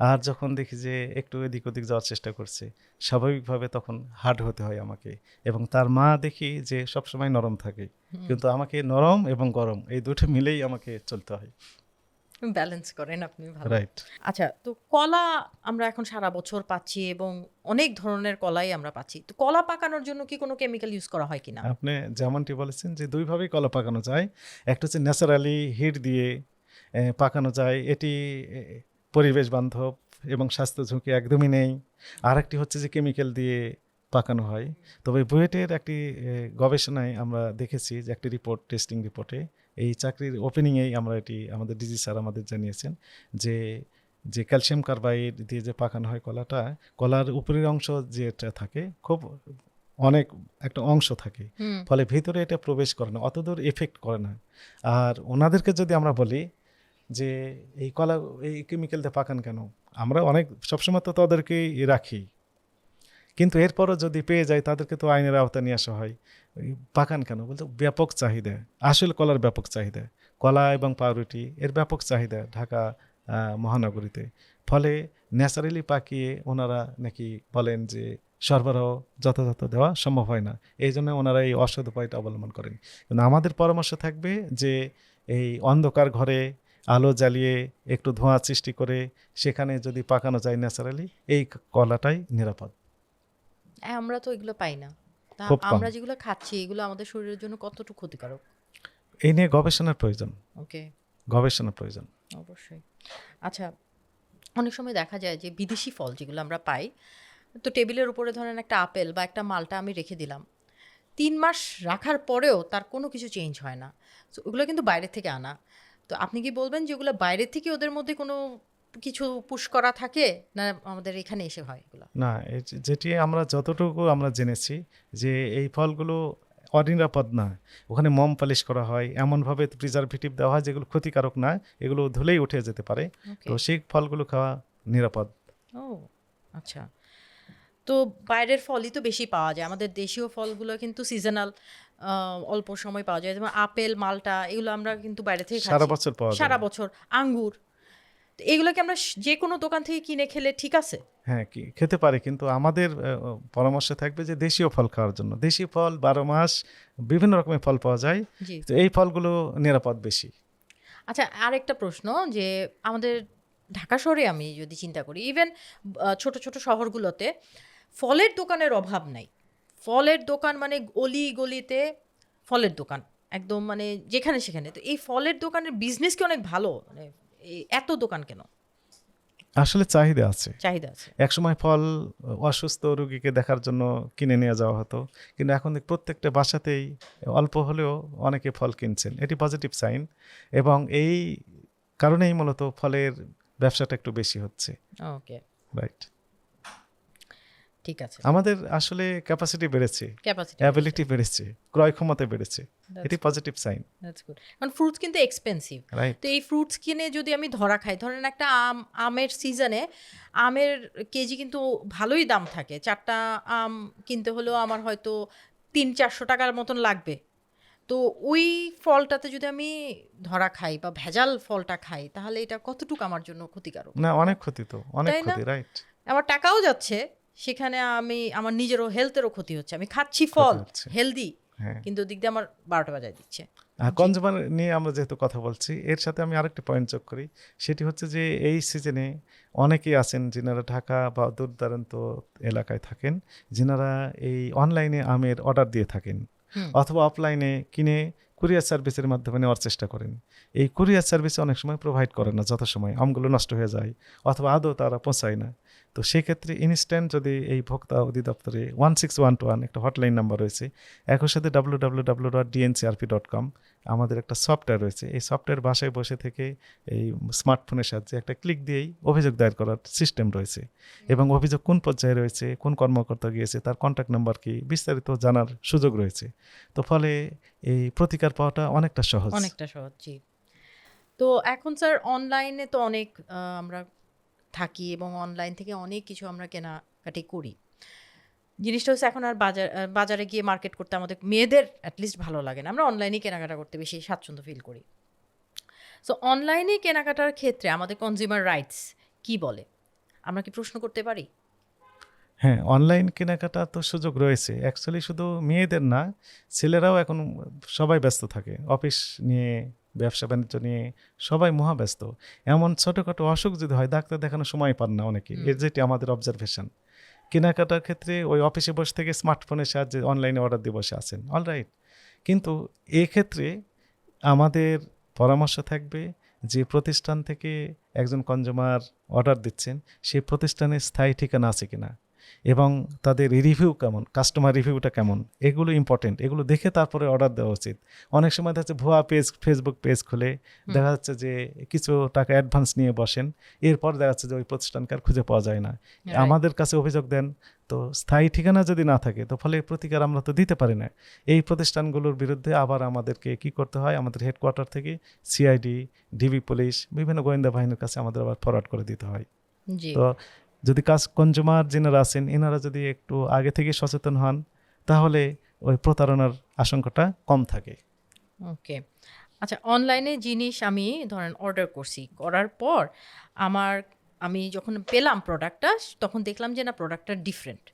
আর যখন দেখি যে একটু এদিক ওদিক যাওয়ার চেষ্টা করছে, স্বাভাবিকভাবে তখন হার্ড হতে হয় আমাকে। এবং তার মা দেখি যে সবসময় নরম থাকে, কিন্তু আমাকে নরম এবং গরম এই দুটো মিলেই আমাকে চলতে হয়। ব্যালেন্স করেন আপনি, ভালো। রাইট। আচ্ছা, তো কলা আমরা এখন সারা বছর পাচ্ছি এবং অনেক ধরনের কলাই আমরা পাচ্ছি। তো কলা পাকানোর জন্য কি কোনো কেমিক্যাল ইউজ করা হয় কিনা? আপনি যেমনটি বলেছেন যে দুইভাবেই কলা পাকানো যায়। একটা হচ্ছে ন্যাচারালি হিট দিয়ে পাকানো যায়, এটি পরিবেশ বান্ধব এবং স্বাস্থ্য ঝুঁকি একদমই নেই। আর একটি হচ্ছে যে কেমিক্যাল দিয়ে পাকানো হয়। তবে বুয়েটের একটি গবেষণায় আমরা দেখেছি যে একটি রিপোর্ট, টেস্টিং রিপোর্টে, এই চাকরির ওপেনিংয়েই আমরা এটি আমাদের ডিজি স্যার আমাদের জানিয়েছেন যে যে ক্যালসিয়াম কার্বাইড দিয়ে যে পাকানো হয় কলাটা, কলার উপরের অংশ যেটা থাকে খুব অনেক একটা অংশ থাকে, ফলে ভিতরে এটা প্রবেশ করে না, অতদূর এফেক্ট করে না। আর ওনাদেরকে যদি আমরা বলি যে এই কলা এই কেমিক্যাল দিয়ে পাকান কেন, আমরা অনেক সবসময় তো তাদেরকেই রাখি, কিন্তু এরপরও যদি পেয়ে যায় তাদেরকে তো আইনের আওতায় নিয়ে আসা হয়। পাকান কেন বলতে ব্যাপক চাহিদা, আসলে কলার ব্যাপক চাহিদা, কলা এবং পাউরুটি এর ব্যাপক চাহিদা ঢাকা মহানগরীতে। ফলে ন্যাচারালি পাকিয়ে ওনারা নাকি বলেন যে সরবরাহ যথাযথ দেওয়া সম্ভব হয় না, এই জন্য ওনারা এই অসৎ উপায়টা অবলম্বন করেন। কিন্তু আমাদের পরামর্শ থাকবে যে এই অন্ধকার ঘরে আলো জ্বালিয়ে একটু ধোঁয়া সৃষ্টি করে সেখানে যদি পাকানো যায় ন্যাচারালি, এই কলাটাই নিরাপদ। আমরা তো এগুলো পাই না। তা খুব কম। আমরা যেগুলো খাচ্ছি এগুলো আমাদের শরীরের জন্য কতটুকু ক্ষতিকারক? এই নিয়ে গবেষণার প্রয়োজন, ওকে, গবেষণার প্রয়োজন। অবশ্যই। আচ্ছা, অনেক সময় দেখা যায় যে বিদেশি ফল যেগুলো আমরা পাই, তো টেবিলের উপরে ধরেন একটা আপেল বা একটা মালটা আমি রেখে দিলাম, 3 মাস রাখার পরেও তার কোনো কিছু চেঞ্জ হয় না। তো ওগুলো কিন্তু বাইরে থেকে আনা। তো আপনি কি বলবেন যে ওগুলো বাইরে থেকে ওদের মধ্যে কোনো কিছু পুশ করা থাকে, না আমাদের এখানে এসে হয় এগুলো? না, যেটি আমরা যতটুকু আমরা জেনেছি যে এই ফলগুলো অনিরাপদ না, ওখানে মোম পালিশ করা হয়, এমনভাবে প্রিজারভেটিভ দেওয়া হয় যেগুলো ক্ষতিকারক না, এগুলো ধুলেই উঠে যেতে পারে। ওকে। তো সেই ফলগুলো খাওয়া নিরাপদ। ও আচ্ছা, তো বাইরের ফলই তো বেশি পাওয়া যায়, আমাদের দেশীয় ফলগুলো কিন্তু সিজনাল, অল্প সময় পাওয়া যায়, যেমন আপেল মালটা এগুলো আমরা কিন্তু বাইরে থেকে সারা খাচ্ছি বছর পাওয়া যায়। সারা বছর। আঙ্গুর, তো এগুলোকে আমরা যে কোনো দোকান থেকে কিনে খেলে ঠিক আছে? হ্যাঁ, কি খেতে পারে, কিন্তু আমাদের পরামর্শ থাকবে যে দেশীয় ফল খাওয়ার জন্য। দেশীয় ফল 12 মাস বিভিন্ন রকমের ফল পাওয়া যায়, জি। তো এই ফলগুলো নিরাপদ বেশি। আচ্ছা, আরেকটা প্রশ্ন, যে আমাদের ঢাকা শহরে আমি যদি চিন্তা করি, ইভেন ছোট ছোট শহরগুলোতে ফলের দোকানের অভাব নাই। ফলের দোকান মানে গলি গলিতে ফলের দোকান, একদম মানে যেখানে সেখানে। তো এই ফলের দোকানের বিজনেস কি অনেক ভালো, মানে এত দোকান কেন? আসলে চাহিদা আছে। চাহিদা আছে। একসময় ফল অসুস্থ রোগীকে দেখার জন্য কিনে নিয়ে যাওয়া হতো, কিন্তু এখন প্রত্যেকটা বাসাতেই অল্প হলেও অনেকে ফল কিনছেন, এটি পজিটিভ সাইন। এবং এই কারণেই মূলত ফলের ব্যবসাটা একটু বেশি হচ্ছে। ওকে, রাইট। ঠিক আছে। আমাদের আসলে ক্যাপাসিটি বেড়েছে, ক্যাপাসিটি, অ্যাবিলিটি বেড়েছে, ক্রয় ক্ষমতা বেড়েছে, এটি পজিটিভ সাইন। That's good. কারণ ফ্রুটস কিন্তু এক্সপেন্সিভ। রাইট। তো এই ফ্রুটস কিনে যদি আমি ধরা খাই, ধরেন একটা আমের সিজনে আমের কেজি কিন্তু ভালোই দাম থাকে। 4টা আম কিনতে হলেও আমার হয়তো 300-400 টাকার মতন লাগবে। তো ওই ফলটাতে যদি আমি ধরা খাই বা ভেজাল ফলটা খাই, তাহলে এটা কতটুকু আমার জন্য ক্ষতিকারক? না, অনেক ক্ষতি তো, অনেক তাই না? ক্ষতি। রাইট। আমার টাকাও যাচ্ছে সেখানে, আমার নিজেরও হেলথেরও ক্ষতি হচ্ছে। আমি খাচ্ছি ফল হচ্ছে। হেলদি, হ্যাঁ। কিন্তু দিক দিয়ে আমার 12টা বাজায় দিচ্ছে। কনজিউমার নিয়ে আমরা যেহেতু কথা বলছি, এর সাথে আমি আরেকটি পয়েন্ট যোগ করি। সেটি হচ্ছে যে এই সিজনে অনেকেই আছেন যিনারা ঢাকা বা দূর দূরান্ত এলাকায় থাকেন, যিনারা এই অনলাইনে আমের অর্ডার দিয়ে থাকেন অথবা অফলাইনে কিনে কুরিয়ার সার্ভিসের মাধ্যমে নেওয়ার চেষ্টা করেন। এই কুরিয়ার সার্ভিসে অনেক সময় প্রোভাইড করে না যথাসময়, আমগুলো নষ্ট হয়ে যায় অথবা আদৌ তারা পৌঁছায় না। তো সেক্ষেত্রে ইনস্ট্যান্ট যদি এই ভোক্তা অধিদপ্তরে 1611 একটা হটলাইন নাম্বার রয়েছে, একই সাথে www.dncrp.com আমাদের একটা সফটওয়্যার রয়েছে। এই সফটওয়্যার বাসায় বসে থেকে এই স্মার্টফোনের সাহায্যে একটা ক্লিক দিয়েই অভিযোগ দায়ের করার সিস্টেম রয়েছে, এবং অভিযোগ কোন পর্যায়ে রয়েছে, কোন কর্মকর্তা গিয়েছে, তার কন্ট্যাক্ট নাম্বার কি, বিস্তারিত জানার সুযোগ রয়েছে। তো ফলে এই প্রতিকার পাওয়াটা অনেকটা সহজ। জি। তো এখন স্যার অনলাইনে তো অনেক আমরা থাকি এবং অনলাইন থেকে অনেক কিছু আমরা কেনাকাটি করি। জিনিসটা হচ্ছে এখন আর বাজারে গিয়ে মার্কেট করতে আমাদের মেয়েদের অ্যাটলিস্ট ভালো লাগে না। আমরা অনলাইনেই কেনাকাটা করতে বেশি স্বাচ্ছন্দ্য ফিল করি। সো অনলাইনে কেনাকাটার ক্ষেত্রে আমাদের কনজিউমার রাইটস কি বলে? আমরা কি প্রশ্ন করতে পারি? হ্যাঁ, অনলাইন কেনাকাটা তো সুযোগ রয়েছে। অ্যাকচুয়ালি শুধু মেয়েদের না, ছেলেরাও এখন সবাই ব্যস্ত থাকে, অফিস নিয়ে, ব্যবসা বাণিজ্য নিয়ে সবাই মহাব্যস্ত। এমন ছোটোখাটো অসুখ যদি হয়, ডাক্তার দেখানোর সময় পান না অনেকে, এর যেটি আমাদের অবজারভেশন। কেনাকাটার ক্ষেত্রে ওই অফিসে বসে থেকে স্মার্টফোনের সাহায্যে অনলাইনে অর্ডার দিয়ে বসে আছেন, অলরাইট। কিন্তু এক্ষেত্রে আমাদের পরামর্শ থাকবে যে প্রতিষ্ঠান থেকে একজন কনজিউমার অর্ডার দিচ্ছেন, সেই প্রতিষ্ঠানের স্থায়ী ঠিকানা আছে কিনা, এবং তাদের রিভিউ কেমন, কাস্টমার রিভিউটা কেমন, এগুলো ইম্পর্টেন্ট। এগুলো দেখে তারপরে অর্ডার দেওয়া উচিত। অনেক সময় দেখা যাচ্ছে ভুয়া পেজ, ফেসবুক পেজ খুলে দেখা যাচ্ছে যে কিছু টাকা অ্যাডভান্স নিয়ে বসেন, এরপর দেখা যাচ্ছে যে ওই প্রতিষ্ঠানকে আর খুঁজে পাওয়া যায় না। আমাদের কাছে অভিযোগ দেন, তো স্থায়ী ঠিকানা যদি না থাকে তো ফলে প্রতিকার আমরা তো দিতে পারি না। এই প্রতিষ্ঠানগুলোর বিরুদ্ধে আবার আমাদেরকে কি করতে হয়, আমাদের হেডকোয়ার্টার থেকে সিআইডি, ডিবি পুলিশ, বিভিন্ন গোয়েন্দা বাহিনীর কাছে আমাদের আবার ফরওয়ার্ড করে দিতে হয়। তো যদি কনজিউমার যিনারা আছেন এনারা যদি একটু আগে থেকে সচেতন হন, তাহলে ওই প্রতারণার আশঙ্কাটা কম থাকে। ওকে, আচ্ছা, অনলাইনে জিনিস আমি ধরেন অর্ডার করছি, করার পর আমি যখন পেলাম প্রোডাক্টটা, তখন দেখলাম যে না, প্রোডাক্টটা ডিফারেন্ট।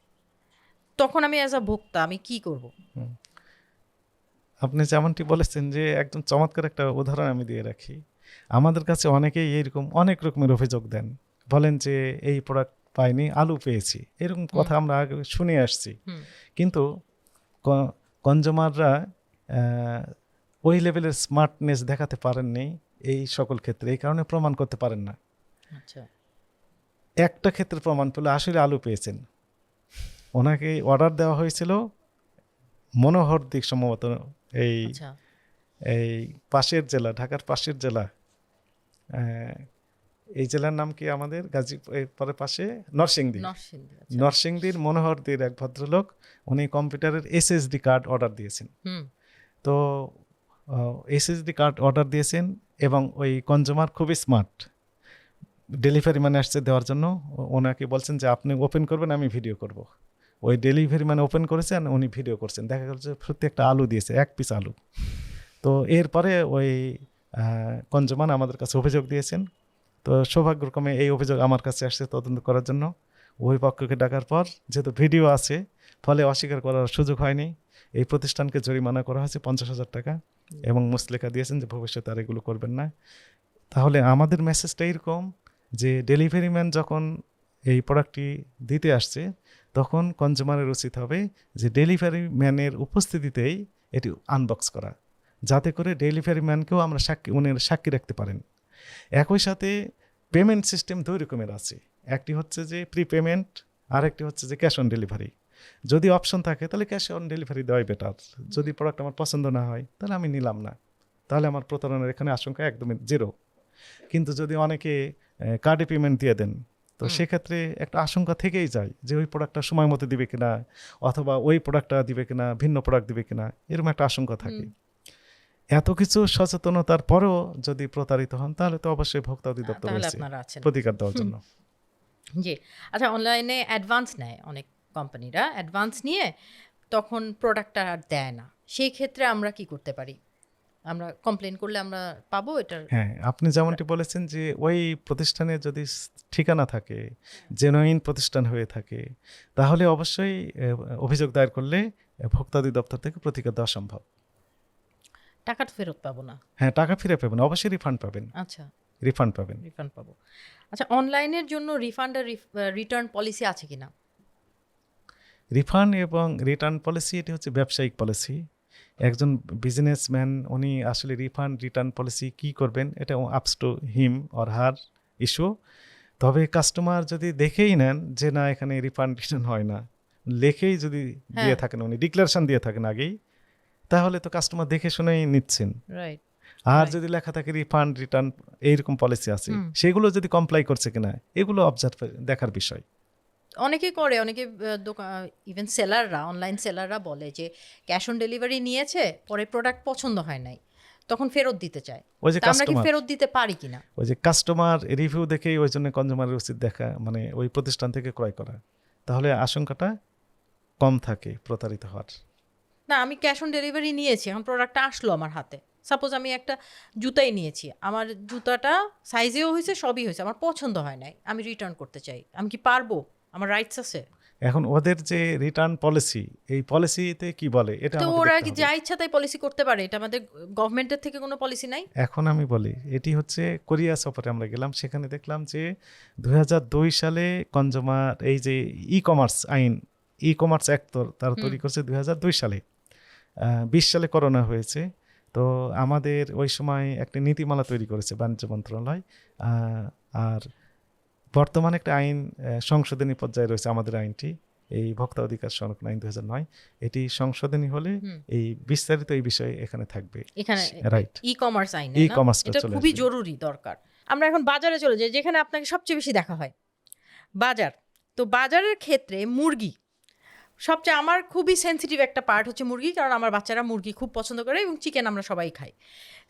তখন আমি অ্যাজ আ ভোক্তা আমি কি করব? আপনি যেমনটি বলেছেন যে একদম চমৎকার একটা উদাহরণ আমি দিয়ে রাখি। আমাদের কাছে অনেকেই এরকম অনেক রকমের অভিযোগ দেন, বলেন যে এই প্রোডাক্ট পাইনি, আলু পেয়েছি, এরকম কথা আমরা আগে শুনে আসছি। কিন্তু কনজিউমাররা ওই লেভেলের স্মার্টনেস দেখাতে পারেননি এই সকল ক্ষেত্রে, এই কারণে প্রমাণ করতে পারেন না। আচ্ছা, একটা ক্ষেত্রে প্রমাণ পেলে আসলে আলু পেয়েছেন। ওনাকে অর্ডার দেওয়া হয়েছিল মনোহর দিক সম্ভবত, এই পাশের জেলা, ঢাকার পাশের জেলা, এই জেলার নাম কি আমাদের গাজীপুরের পাশে নরসিংদীর মনোহরদীর এক ভদ্রলোক, উনি কম্পিউটারের এসএসডি কার্ড অর্ডার দিয়েছেন। তো এসএসডি কার্ড অর্ডার দিয়েছেন এবং ওই কনজিউমার খুবই স্মার্ট, ডেলিভারি ম্যান আসছে দেওয়ার জন্য, ওনাকে বলছেন যে আপনি ওপেন করবেন, আমি ভিডিও করব। ওই ডেলিভারি ম্যান ওপেন করেছেন, উনি ভিডিও করছেন, দেখা গেল যে সত্যি একটা আলু দিয়েছে, 1 পিস আলু। তো এরপরে ওই কনজিউমার আমাদের কাছে অভিযোগ দিয়েছেন। তো সৌভাগ্যক্রমে এই অভিযোগ আমার কাছে আসছে তদন্ত করার জন্য। ওই পক্ষকে ডাকার পর যেহেতু ভিডিও আছে, ফলে অস্বীকার করার সুযোগ হয়নি। এই প্রতিষ্ঠানকে জরিমানা করা হয়েছে 50,000 টাকা, এবং মুচলেখা দিয়েছেন যে ভবিষ্যতে আর এগুলো করবেন না। তাহলে আমাদের মেসেজটা এরকম যে ডেলিভারি ম্যান যখন এই প্রোডাক্টটি দিতে আসছে, তখন কনজিউমারের উচিত হবে যে ডেলিভারি ম্যানের উপস্থিতিতেই এটি আনবক্স করা, যাতে করে ডেলিভারি ম্যানকেও আমরা সাক্ষী রাখতে পারেন। একই সাথে পেমেন্ট সিস্টেম দুই রকমের আছে, একটি হচ্ছে যে প্রি পেমেন্ট, আর একটি হচ্ছে যে ক্যাশ অন ডেলিভারি। যদি অপশন থাকে তাহলে ক্যাশ অন ডেলিভারি দেওয়াই বেটার। যদি প্রোডাক্ট আমার পছন্দ না হয় তাহলে আমি নিলাম না, তাহলে আমার প্রতারণার এখানে আশঙ্কা একদমই জিরো। কিন্তু যদি অনেকে কার্ডে পেমেন্ট দিয়ে দেন, তো সেক্ষেত্রে একটা আশঙ্কা থেকেই যায় যে ওই প্রোডাক্টটা সময় মতো দিবে কিনা, অথবা ওই প্রোডাক্টটা দিবে কিনা, ভিন্ন প্রোডাক্ট দিবে কিনা, এরকম একটা আশঙ্কা থাকে। এত কিছু সচেতনতার পরেও যদি প্রতারিত হন তাহলে তো অবশ্যই ভোক্তা অধিদপ্তর তাহলে রয়েছে আপনারা আছেন। প্রতিকার দেওয়ার জন্য। জি। আচ্ছা, অনলাইনে অ্যাডভান্স নেয় অনেক কোম্পানিরা, অ্যাডভান্স নিয়ে তখন প্রোডাক্টটা আর দেয় না, সেই ক্ষেত্রে আমরা কি করতে পারি? আমরা কমপ্লেন করলে আমরা পাবো এটার? হ্যাঁ, আপনি যেমনটি বলেছেন যে ওই প্রতিষ্ঠানে যদি ঠিকানা থাকে, জেনুইন প্রতিষ্ঠান হয়ে থাকে, তাহলে অবশ্যই অভিযোগ দায়ের করলে ভোক্তা অধিদপ্তর থেকে প্রতিকার দেওয়া সম্ভব। টাকাটা ফেরত পাবো না? হ্যাঁ, টাকা ফিরে পাবেন, অবশ্যই রিফান্ড পাবেন, আচ্ছা, রিফান্ড পাবেন। রিফান্ড পাবো। আচ্ছা, অনলাইনের জন্য রিফান্ড আর রিটার্ন পলিসি আছে কিনা? রিফান্ড এবং রিটার্ন পলিসি এটি হচ্ছে ব্যবসায়িক পলিসি। একজন বিজনেসম্যান উনি আসলে রিফান্ড রিটার্ন পলিসি কি করবেন এটা আপস to him or her issue. তবে কাস্টমার যদি দেখেই নেন যে না এখানে রিফান্ড রিটার্ন হয় না, লেখেই যদি দিয়ে থাকেন, উনি ডিক্লারেশন দিয়ে থাকেন আগেই, তাহলে তো কাস্টমার দেখে শুনেই নিচ্ছেন। রাইট। আর যদি লেখা থাকে রিফান্ড রিটার্ন এইরকম পলিসি আছে, সেগুলো যদি কমপ্লাই করছে কিনা এগুলো অবজার্ভ দেখার বিষয়। অনেকে করে, অনেকে ইভেন সেলাররা, অনলাইন সেলাররা বলে যে ক্যাশ অন ডেলিভারি নিয়েছে, পরে প্রোডাক্ট পছন্দ হয় নাই, তখন ফেরত দিতে চায়। ওই যে তা আমরা কি কাস্টমার, ফেরত দিতে পারি কিনা? ওই যে কাস্টমার রিভিউ দেখেই ওই জন্য কনজিউমারের উচিত দেখা, মানে ওই প্রতিষ্ঠান থেকে ক্রয় করা, তাহলে আশঙ্কাটা কম থাকে প্রতারিত হওয়ার। না, আমি ক্যাশ অন ডেলিভারি নিয়েছি, এখন প্রোডাক্টটা আসলো আমার হাতে, সাপোজ আমি একটা জুতাই নিয়েছি, আমার জুতাটা সাইজেও হয়েছে, সবই হয়েছে, আমার পছন্দ হয় নাই, আমি রিটার্ন করতে চাই, আমি কি পারবো? আমার রাইটস আছে? এখন ওদের যে রিটার্ন পলিসি, এই পলিসিতে কি বলে এটা তো আমাকে ওরা দেখতে কি হবে। যা ইচ্ছা তাই পলিসি করতে পারে? এটা আমাদের গভর্নমেন্টের থেকে কোনো পলিসি নাই? এখন আমি বলি, এটি হচ্ছে কোরিয়া সফরে আমরা গেলাম, সেখানে দেখলাম যে 2002 সালে কনজিউমার এই যে ই কমার্স আইন, ই কমার্স অ্যাক্ট তারা তৈরি করছে 2002 সালে। 20 সালে করোনা হয়েছে, তো আমাদের ওই সময় একটা নীতিমালা তৈরি করেছে বাণিজ্য মন্ত্রণালয়। আর বর্তমানে একটা আইন সংশোধনী পর্যায়ে রয়েছে আমাদের আইনটি, এই ভোক্তা অধিকার সংরক্ষণ আইন 2009। এটি সংশোধনী হলে এই বিস্তারিত এই বিষয়ে এখানে থাকবে। এখানে রাইট, ই কমার্স আইন, ই কমার্সটা এটা চলে খুবই আসবে। জরুরি দরকার। আমরা এখন বাজারে চলে যাই, যেখানে আপনাকে সবচেয়ে বেশি দেখা হয়, বাজার। তো বাজারের ক্ষেত্রে মুরগি সবচেয়ে, আমার খুবই সেনসিটিভ একটা পার্ট হচ্ছে মুরগি, কারণ আমার বাচ্চারা মুরগি খুব পছন্দ করে এবং চিকেন আমরা সবাই খাই।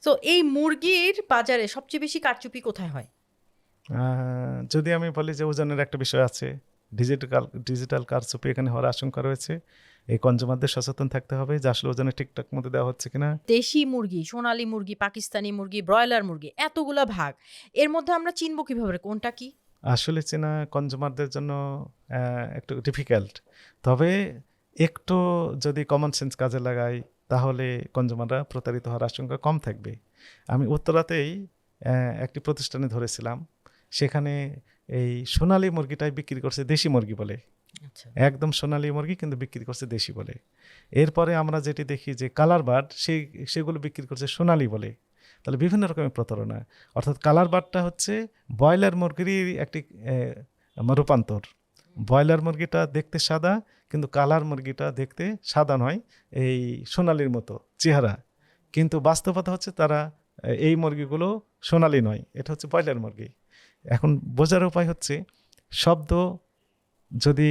তো এই মুরগির বাজারে সবচেয়ে বেশি কারচুপি কোথায় হয়? যদি আমি বলি যে ওজনের একটা বিষয় আছে, ডিজিটাল কারচুপি এখানে হওয়ার আশঙ্কা রয়েছে। এই কনজিউমারদের সচেতন থাকতে হবে যে আসলে ওজনে ঠিকঠাক মতো দেওয়া হচ্ছে কিনা। দেশি মুরগি, সোনালী মুরগি, পাকিস্তানি মুরগি, ব্রয়লার মুরগি, এতগুলো ভাগ, এর মধ্যে আমরা চিনবো কিভাবে কোনটা কি? আসলে চেনা কনজিউমারদের জন্য একটু ডিফিকাল্ট, তবে একটু যদি কমন সেন্স কাজে লাগাই তাহলে কনজিউমাররা প্রতারিত হওয়ার আশঙ্কা কম থাকবে। আমি উত্তরাতেই একটি প্রতিষ্ঠানে ধরেছিলাম, সেখানে এই সোনালী মুরগিটাই বিক্রি করছে দেশি মুরগি বলে, আচ্ছা, একদম সোনালী মুরগি কিন্তু বিক্রি করছে দেশি বলে। এরপরে আমরা যেটি দেখি যে কালার বার্ড, সেগুলো বিক্রি করছে সোনালী বলে। তাহলে বিভিন্ন রকমের প্রতারণা। অর্থাৎ কালার বার্ডটা হচ্ছে ব্রয়লার মুরগিরই একটি রূপান্তর। ব্রয়লার মুরগিটা দেখতে সাদা, কিন্তু কালার মুরগিটা দেখতে সাদা নয়, এই সোনালির মতো চেহারা, কিন্তু বাস্তবতা হচ্ছে তারা এই মুরগিগুলো সোনালি নয়, এটা হচ্ছে ব্রয়লার মুরগি। এখন বোঝার উপায় হচ্ছে শব্দ যদি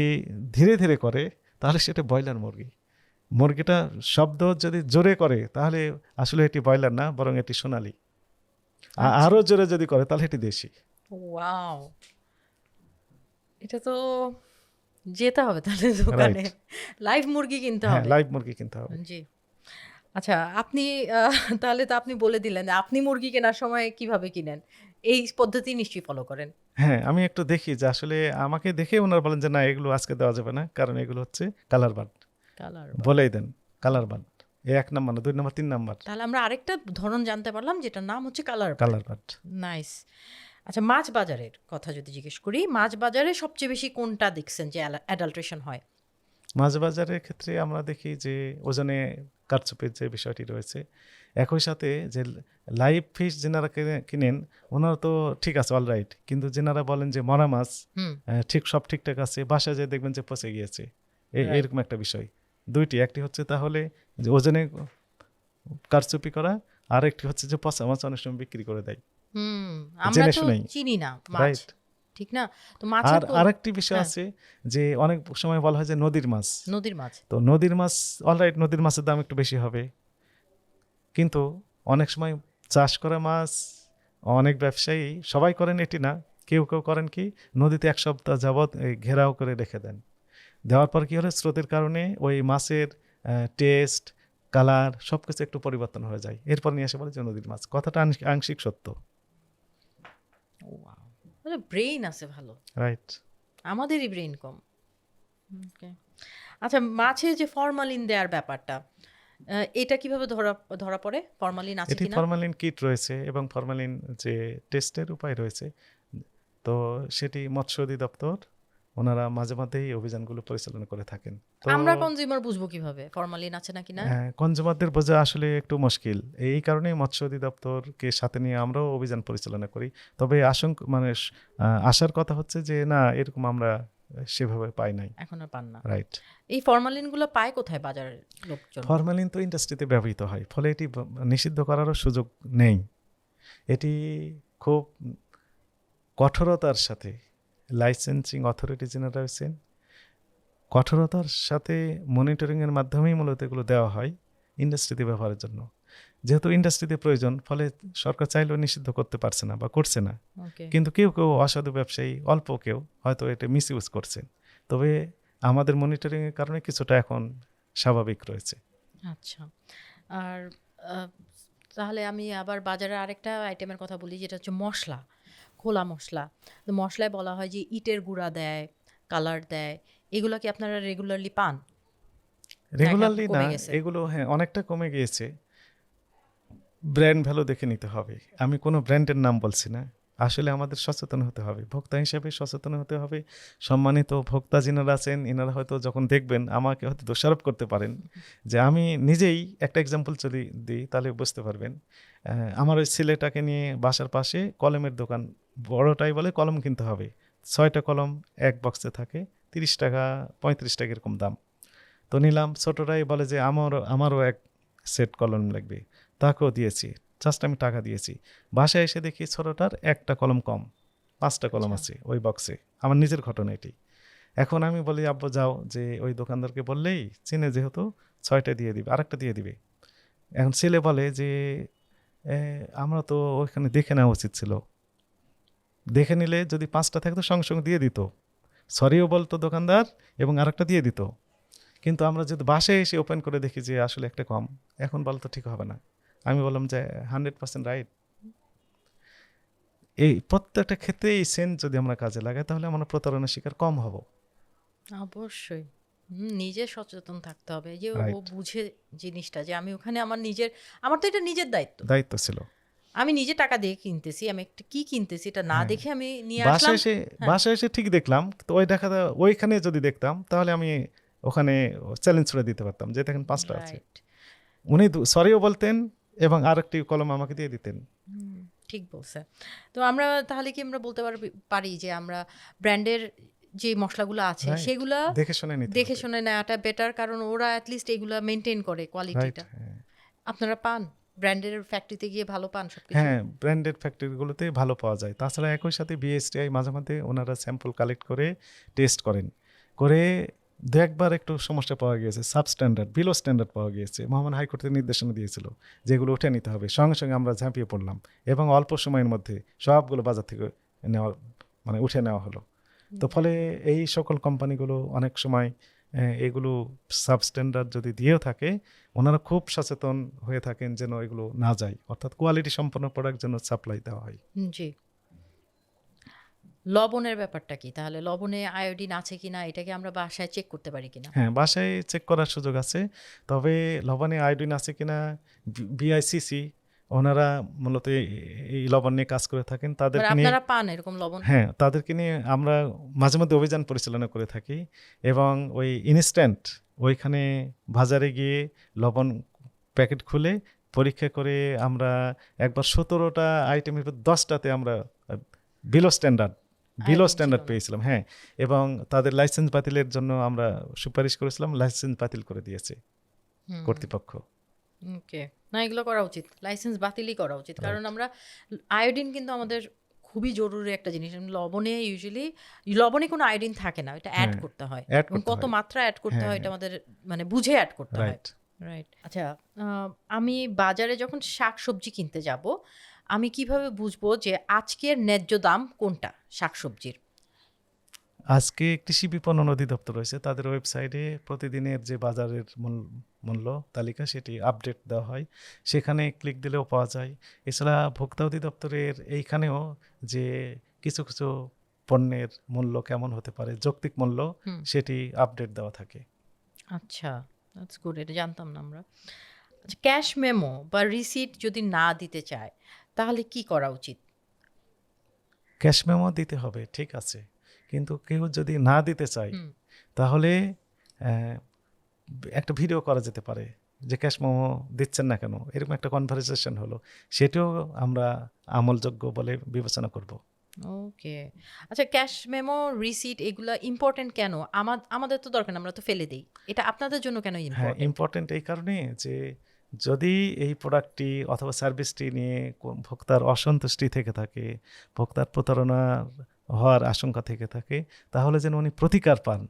ধীরে ধীরে করে তাহলে সেটা ব্রয়লার মুরগি, মুরগিটা শব্দ যদি জোরে করে তাহলে আসলে এটি ব্রয়লার না, বরং এটি সোনালি। আরো জোরে যদি করে তাহলে এটি দেশি। ওয়াও, এটা তো যেতে হবে তাহলে দোকানে, লাইভ মুরগি কিনতে হ্যাঁ, হবে। লাইভ মুরগি কিনতে হবে। জি। আচ্ছা, আপনি তাহলে তো আপনি বলে দিলেন যে আপনি মুরগি কেনার সময় কিভাবে কিনেন, এই পদ্ধতি নিশ্চয়ই ফলো করেন। হ্যাঁ, আমি একটু দেখি যে আসলে আমাকে দেখে ওনারা বলেন যে না এগুলো আজকে দেওয়া যাবে না, কারণ এগুলো হচ্ছে কালার বার্ড, কালার, বলেই দেন কালার বার্ড। এই 1 নাম্বার না, 2 নাম্বার, 3 নাম্বার তাহলে আমরা আরেকটা ধরন জানতে পারলাম, যেটার নাম হচ্ছে কালার। Colour bird. নাইস। আচ্ছা, মাছ বাজারের কথা যদি জিজ্ঞেস করি, মাছ বাজারে সবচেয়ে বেশি কোনটা দেখছেন যে অ্যাডাল্ট্রেশন হয়? মাছ বাজারের ক্ষেত্রে আমরা দেখি যে ওজনে কারচুপির যে বিষয়টি রয়েছে, একই সাথে যে লাইভ ফিশ যেনারা কিনেন ওনারা তো ঠিক আছে অলরাইট, কিন্তু যেনারা বলেন যে মরা মাছ হুম ঠিক সব ঠিকঠাক আছে, বাসায় যেয়ে দেখবেন যে পচে গিয়েছে, Right. এরকম একটা বিষয়। দুইটি, একটি হচ্ছে তাহলে যে ওজনে কারচুপি করা, আর একটি হচ্ছে যে পচা মাছ অনেক সময় বিক্রি করে দেয় হুম আমরা জেনে তো শুনেই। চিনি না মাছ, রাইট। ঠিক না? তো মাছের আর তো আরেকটি বিষয় হ্যাঁ। আছে যে অনেক সময় বলা হয় যে নদীর মাছ, নদীর মাছ তো নদীর মাছ অলরাইট, নদীর মাছের দাম একটু বেশি হবে, কিন্তু অনেক সময় চাষ করা মাছ অনেক ব্যবসায়ী সবাই করেন এটি না, কেউ কেউ করেন কি নদীতে এক সপ্তাহ যাবৎ এই ঘেরাও করে রেখে দেন, দেওয়ার পর কি হলে স্রোতের কারণে ওই মাছের টেস্ট, কালার সব কিছু একটু পরিবর্তন হয়ে যায়, এরপর নিয়ে এসে বলে যে নদীর মাছ। কথাটা আংশিক সত্য। ব্রেইন আছে ভালো, রাইট। আমাদেরই ব্রেইন কম। Okay. আচ্ছা, মাছে যে ফরমালিন দেওয়ার ব্যাপারটা, এটা কিভাবে ধরা ধরা পড়ে? ফরমালিন আছে এটি কিনা? ফরমালিন কিট রয়েছে এবং ফরমালিন যে টেস্টের উপায় রয়েছে, তো সেটি মৎস্য অধিদপ্তর ওনারা মাঝে মধ্যেই এই অভিযানগুলো পরিচালনা করে থাকেন। তো আমরা কনজিউমার বুঝবো কিভাবে ফরমালিন আছে নাকি না? কনজিউমারদের বোঝা আসলে একটু মুশকিল, এই কারণেই মৎস্য অধিদপ্তরকে সাথে নিয়ে আমরাও অভিযান পরিচালনা করি। তবে আশার কথা হচ্ছে যে না, এরকম আমরা সেভাবে পাই নাই। এখন আর পান না। রাইট। এই ফরমালিনগুলো পায় কোথায় বাজারের লোকজন? ফরমালিন তো ইন্ডাস্ট্রিতে ব্যবহৃত হয়, ফলে এটি নিষিদ্ধ করারও সুযোগ নেই। এটি খুব কঠোরতার সাথে লাইসেন্সিং অথরিটি যারা রয়েছেন, কঠোরতার সাথে মনিটরিংয়ের মাধ্যমেই মূলত এগুলো দেওয়া হয় ইন্ডাস্ট্রিতে ব্যবহারের জন্য। যেহেতু ইন্ডাস্ট্রিতে প্রয়োজন, ফলে সরকার চাইলেও নিষিদ্ধ করতে পারছে না বা করছে না। ওকে। কিন্তু কেউ কেউ অসাধু ব্যবসায়ী অল্প কেউ হয়তো এটা মিসইউজ করছেন, তবে আমাদের মনিটরিংয়ের কারণে কিছুটা এখন স্বাভাবিক রয়েছে। আচ্ছা। আর তাহলে আমি আবার বাজারে আরেকটা আইটেমের কথা বলি, যেটা হচ্ছে মশলা, খোলা মশলা। তো মশলায় বলা হয় যে ইটের গুঁড়া দেয়, কালার দেয়, এগুলো কি আপনারা রেগুলারলি পান? রেগুলারলি কমে না, গেছে? এগুলো হ্যাঁ অনেকটা কমে গিয়েছে। ব্র্যান্ড ভ্যালু দেখে নিতে হবে। আমি কোনো ব্র্যান্ডের নাম বলছি না, আসলে আমাদের সচেতন হতে হবে, ভোক্তা হিসেবে সচেতন হতে হবে। সম্মানিত ভোক্তা যিনারা আছেন এনারা হয়তো যখন দেখবেন আমাকে হয়তো দোষারোপ করতে পারেন, যে আমি নিজেই একটা এক্সাম্পল যদি দিই তাহলে বুঝতে পারবেন। আমার ওই ছেলেটাকে নিয়ে বাসার পাশে কলমের দোকান, বড়টাই বলে কলম কিনতে হবে, 6টা কলম এক বক্সে থাকে, 30 টাকা 35 টাকা এরকম দাম। তো নিলাম, ছোটটাই বলে যে আমারও এক সেট কলম লাগবে, তাকেও দিয়েছি, জাস্ট আমি টাকা দিয়েছি। বাসায় এসে দেখি ছোটটার একটা কলম কম, 5টা কলম আছে ওই বক্সে। আমার নিজের ঘটনা এটি। এখন আমি বলি আব্বু যাও, যে ওই দোকানদারকে বললেই চিনে যেহেতু 6টা দিয়ে দিবে, আরেকটা দিয়ে দিবে। এখন ছেলে বলে যে আমরা তো ওইখানে দেখে নেওয়া উচিত ছিল, দেখে নিলে যদি 5টা থাকতো সঙ্গে সঙ্গে দিয়ে দিত, সরিও বলতো দোকানদার এবং আরেকটা দিয়ে দিত। কিন্তু আমরা যদি বাসায় এসে ওপেন করে দেখি যে আসলে একটা কম, এখন বলতো ঠিক হবে না। আমি বললাম যে 100% রাইট। এই প্রত্যেকটা ক্ষেত্রে এই সেন্স যদি আমরা কাজে লাগাই তাহলে আমরা প্রতারণার শিকার কম হব। অবশ্যই। নিজে সচেতন থাকতে হবে, যে ও Right. বুঝে জিনিসটা, যে আমি ওখানে আমার তো এটা নিজের দায়িত্ব। দায়িত্ব ছিল। আমি নিজে টাকা দিয়ে কিনতেছি, আমি একটা কি কিনতেছি এটা না হ্যাঁ। দেখে আমি নিয়ে বাসায় আসলাম। এসে হ্যাঁ। বাসায় এসে ঠিক দেখলাম, তো ওইখানে যদি দেখতাম তাহলে আমি ওখানে চ্যালেঞ্জ করে দিতে পারতাম যে দেখেন 5টা আছে। Right. উনি সরিও বলতেন এবং আরেকটি কলম আমাকে দিয়ে দিতেন। ঠিক বলছে। তো আমরা তাহলে কি আমরা বলতে পারি যে আমরা ব্র্যান্ডের যে মশলাগুলো আছে Right. সেগুলা দেখে শুনে নিতে দেখে হবে। শুনে নেওয়াটা বেটার, কারণ ওরা অ্যাটলিস্ট এগুলা মেনটেন করে রাইট। কোয়ালিটিটা। আপনারা পান ব্র্যান্ডের ফ্যাক্টরিতে গিয়ে ভালো পান সবকিছু? হ্যাঁ, ব্র্যান্ডেড ফ্যাক্টরিগুলোতে ভালো পাওয়া যায়। তাছাড়া একই সাথে বিএসটিআই মাঝে মাঝে ওনারা স্যাম্পল কালেক্ট করে টেস্ট করেন, করে দু একবার একটু সমস্যা পাওয়া গিয়েছে, সাবস্ট্যান্ডার্ড বিলো স্ট্যান্ডার্ড পাওয়া গিয়েছে, মহামান্য হাইকোর্টের নির্দেশনা দিয়েছিল যেগুলো উঠে নিতে হবে। সঙ্গে সঙ্গে আমরা ঝাঁপিয়ে পড়লাম এবং অল্প সময়ের মধ্যে সবগুলো বাজার থেকে উঠে নেওয়া হলো। তো ফলে এই সকল কোম্পানিগুলো অনেক সময় এগুলো সাবস্ট্যান্ডার্ড যদি দিয়েও থাকে, ওনারা খুব সচেতন হয়ে থাকেন যেন এগুলো না যায়, অর্থাৎ কোয়ালিটি সম্পন্ন প্রোডাক্ট যেন সাপ্লাই দেওয়া হয়। জি। লবণের ব্যাপারটা কি তাহলে? লবণে আয়োডিন আছে কিনা এটাকে আমরা বাসায় চেক করতে পারি কিনা? হ্যাঁ, বাসায় চেক করার সুযোগ আছে, তবে লবণে আয়োডিন আছে কিনা বিআইসিসি ওনারা মূলত এই লবণ নিয়ে কাজ করে থাকেন, মানে তাদেরকে নিয়ে আপনারা পান এরকম লবণ? হ্যাঁ তাদেরকে নিয়ে আমরা মাঝে মধ্যে অভিযান পরিচালনা করে থাকি এবং ওই ইনস্ট্যান্ট ওইখানে বাজারে গিয়ে লবণ প্যাকেট খুলে পরীক্ষা করে আমরা একবার 17টা আইটেমের 10টাতে আমরা বিলো স্ট্যান্ডার্ড ছিল না। পেয়েছিলাম। হ্যাঁ, এবং তাদের লাইসেন্স বাতিলের জন্য আমরা সুপারিশ করেছিলাম, লাইসেন্স বাতিল করে দিয়েছে হুম, কর্তৃপক্ষ। ওকে। না, এগুলো করা উচিত, লাইসেন্স বাতিলই করা উচিত, কারণ আমরা আয়োডিন কিন্তু আমাদের খুবই জরুরি একটা জিনিস। লবণে ইউজুয়ালি লবণে কোনো আয়োডিন থাকে না, এটা অ্যাড হ্যাঁ, করতে হয়, অ্যাড এবং করতে কত হয়। মাত্রা অ্যাড করতে হ্যাঁ, হয় এটা আমাদের মানে বুঝে অ্যাড করতে হয়। রাইট। রাইট। আচ্ছা, আমি বাজারে যখন শাকসবজি কিনতে যাব, আমি কিভাবে বুঝবো যে আজকের ন্যায্য দাম কোনটা শাকসবজির? আজকে কৃষি বিপণন অধিদপ্তর রয়েছে, তাদের ওয়েবসাইটে প্রতিদিনের যে বাজারের মূল্য তালিকা সেটি আপডেট দেওয়া হয়, সেখানে ক্লিক দিলেও পাওয়া যায়। এছাড়া ভোক্তা অধিদপ্তরের এইখানেও যে কিছু কিছু পণ্যের মূল্য কেমন হতে পারে, যৌক্তিক মূল্য, হুম। সেটি আপডেট দেওয়া থাকে। আচ্ছা, দ্যাটস গুড, এটা জানতাম না আমরা। আচ্ছা, ক্যাশ মেমো বা রিসিট যদি না দিতে চায় তাহলে কি করা উচিত? ক্যাশ মেমো দিতে হবে, ঠিক আছে, কিন্তু কেউ যদি না দিতে চায় হুম। তাহলে আহ, একটা ভিডিও করা যেতে পারে যে ক্যাশ মেমো দিচ্ছেন না কেন, এরকম একটা কনভারসেশন হলো, সেটাও আমরা আমলযোগ্য বলে বিবেচনা করব। ওকে। আচ্ছা, ক্যাশ মেমো রিসিট এগুলা ইম্পর্টেন্ট কেন? আমাদের তো দরকার না, আমরা তো ফেলে দেই, এটা আপনাদের জন্য কেন হ্যাঁ, ইম্পর্টেন্ট? ইম্পর্টেন্ট এই কারণে যে যদি এই প্রোডাক্টটি অথবা সার্ভিসটি নিয়ে ভোক্তার অসন্তুষ্টি থেকে থাকে, ভোক্তার প্রতারণা হওয়ার আশঙ্কা থেকে থাকে, তাহলে যেন উনি প্রতিকার পান,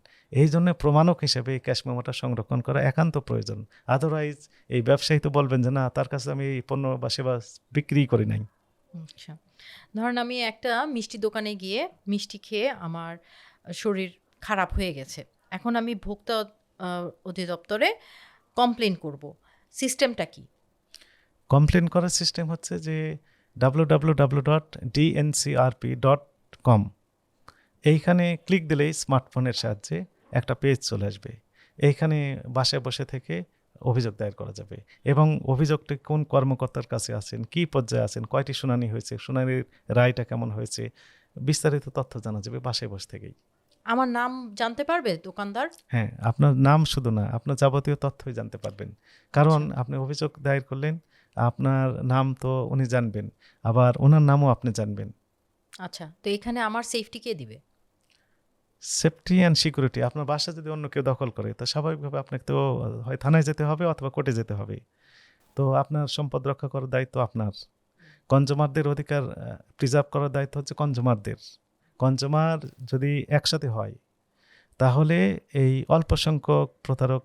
এই জন্য প্রমাণক হিসেবে এই ক্যাশ মেমোটা সংরক্ষণ করা একান্ত প্রয়োজন। আদারওয়াইজ এই ব্যবসায়ী তো বলবেন যে না, তার কাছে আমি এই পণ্য বা সেবা বিক্রি করি নাই। আচ্ছা, ধরেন আমি একটা মিষ্টি দোকানে গিয়ে মিষ্টি খেয়ে আমার শরীর খারাপ হয়ে গেছে, এখন আমি ভোক্তা অধিদপ্তরে কমপ্লেন করব, সিস্টেমটা কি? কমপ্লেন করার সিস্টেম হচ্ছে যে www.dncrp.com, এইখানে ক্লিক দিলেই স্মার্টফোনের সাহায্যে একটা পেজ চলে আসবে। এইখানে বাসায় বসে থেকে অভিযোগ দায়ের করা যাবে এবং অভিযোগটি কোন কর্মকর্তার কাছে আছেন, কী পর্যায়ে আছেন, কয়টি শুনানি হয়েছে, শুনানির রায়টা কেমন হয়েছে, বিস্তারিত তথ্য জানা যাবে বাসায় বসে থেকেই। আমার নাম জানতে পারবে দোকানদার? হ্যাঁ, আপনার নাম শুধু না, আপনার যাবতীয় তথ্যই জানতে পারবেন, কারণ আপনি অভিযোগ দায়ের করলেন, আপনার নাম তো উনি জানবেন, আবার ওনার নামও আপনি জানবেন। আচ্ছা, তো এখানে আমার সেফটি কে দিবে? সেফটি অ্যান্ড সিকিউরিটি, আপনার বাসা যদি অন্য কেউ দখল করে তো স্বাভাবিকভাবে আপনাকে তো হয় থানায় যেতে হবে অথবা কোর্টে যেতে হবে। তো আপনার সম্পদ রক্ষা করার দায়িত্ব আপনার। কনজুমারদের অধিকার প্রিজার্ভ করার দায়িত্ব হচ্ছে কনজুমারদের। কনজুমার যদি একসাথে হয় তাহলে এই অল্প সংখ্যক প্রতারক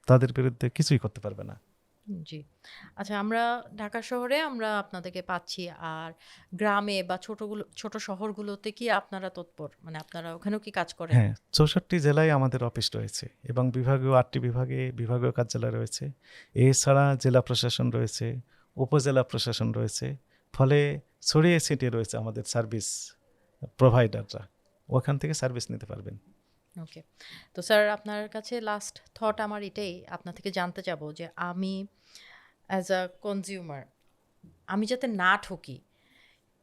তাদের বিরুদ্ধে কিছুই করতে পারবে না। জি। আচ্ছা, আমরা ঢাকা শহরে আমরা আপনাদেরকে পাচ্ছি, আর গ্রামে বা ছোট শহরগুলোতে কি আপনারা তৎপর, মানে আপনারা ওখানেও কি কাজ করেন? হ্যাঁ, 64 জেলায় আমাদের অফিস রয়েছে এবং বিভাগীয় 8টি বিভাগে বিভাগীয় কার্যালয় রয়েছে। এছাড়া জেলা প্রশাসন রয়েছে, উপজেলা প্রশাসন রয়েছে, ফলে ছড়িয়ে ছিটিয়ে রয়েছে আমাদের সার্ভিস প্রোভাইডাররা, ওখান থেকে সার্ভিস নিতে পারবেন। ওকে। তো স্যার, আপনার কাছে লাস্ট থট আমার এটাই, আপনার থেকে জানতে চাবো যে আমি অ্যাজ আ কনজিউমার আমি যাতে না ঠকি,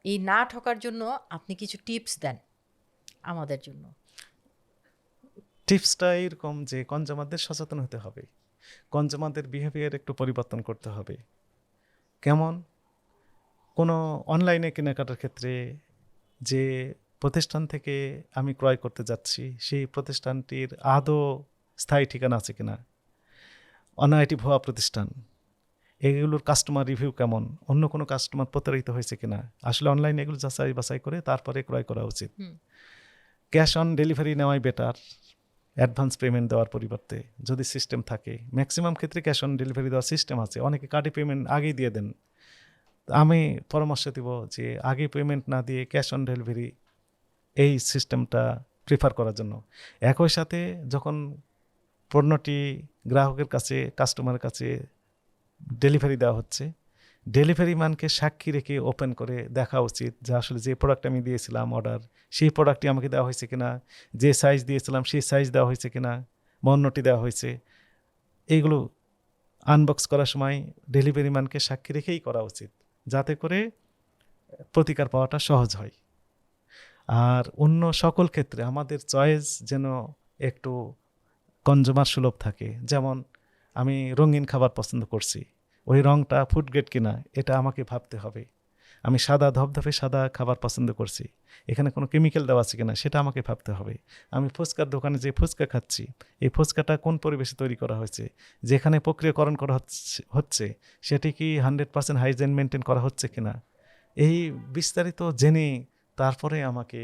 এই না ঠকার জন্য আপনি কিছু টিপস দেন আমাদের জন্য। টিপসটা এরকম যে কনজুমারদের সচেতন হতে হবে, কনজুমারদের বিহেভিয়ার একটু পরিবর্তন করতে হবে। কেমন? কোনো অনলাইনে কেনাকাটার ক্ষেত্রে যে প্রতিষ্ঠান থেকে আমি ক্রয় করতে যাচ্ছি সেই প্রতিষ্ঠানটির আদৌ স্থায়ী ঠিকানা আছে কিনা, অনআইটি ভুয়া প্রতিষ্ঠান, এগুলোর কাস্টমার রিভিউ কেমন, অন্য কোনো কাস্টমার প্রতারিত হয়েছে কিনা, আসলে অনলাইনে এগুলো যাচাই বাছাই করে তারপরে ক্রয় করা উচিত। হুম। ক্যাশ অন ডেলিভারি নেওয়াই বেটার, অ্যাডভান্স পেমেন্ট দেওয়ার পরিবর্তে যদি সিস্টেম থাকে। ম্যাক্সিমাম ক্ষেত্রে ক্যাশ অন ডেলিভারি দেওয়ার সিস্টেম আছে, অনেকে কার্ডে পেমেন্ট আগেই দিয়ে দেন। আমি পরামর্শ দিব যে আগে পেমেন্ট না দিয়ে ক্যাশ অন ডেলিভারি এই সিস্টেমটা প্রিফার করার জন্য। একই সাথে যখন পণ্যটি গ্রাহকের কাছে, কাস্টমারের কাছে ডেলিভারি দেওয়া হচ্ছে, ডেলিভারি ম্যানকে সাক্ষী রেখে ওপেন করে দেখা উচিত যে আসলে যে প্রোডাক্ট আমি দিয়েছিলাম অর্ডার, সেই প্রোডাক্টটি আমাকে দেওয়া হয়েছে কিনা, যে সাইজ দিয়েছিলাম সেই সাইজ দেওয়া হয়েছে কিনা, বা অন্যটি দেওয়া হয়েছে, এইগুলো আনবক্স করার সময় ডেলিভারি ম্যানকে সাক্ষী রেখেই করা উচিত, যাতে করে প্রতিকার পাওয়াটা সহজ হয়। আর অন্য সকল ক্ষেত্রে আমাদের চয়েস যেন একটু কনজুমার সুলভ থাকে। যেমন আমি রঙিন খাবার পছন্দ করছি, ওই রঙটা ফুড গ্রেড কিনা এটা আমাকে ভাবতে হবে। আমি সাদা ধবধবে সাদা খাবার পছন্দ করছি, এখানে কোনো কেমিক্যাল দেওয়া আছে কিনা সেটা আমাকে ভাবতে হবে। আমি ফুচকার দোকানে যে ফুচকা খাচ্ছি, এই ফুচকাটা কোন পরিবেশে তৈরি করা হয়েছে, যেখানে প্রক্রিয়াকরণ করা হচ্ছে সেটি কি 100% হাইজিন মেনটেন করা হচ্ছে কিনা, এই বিস্তারিত জেনে তারপরে আমাকে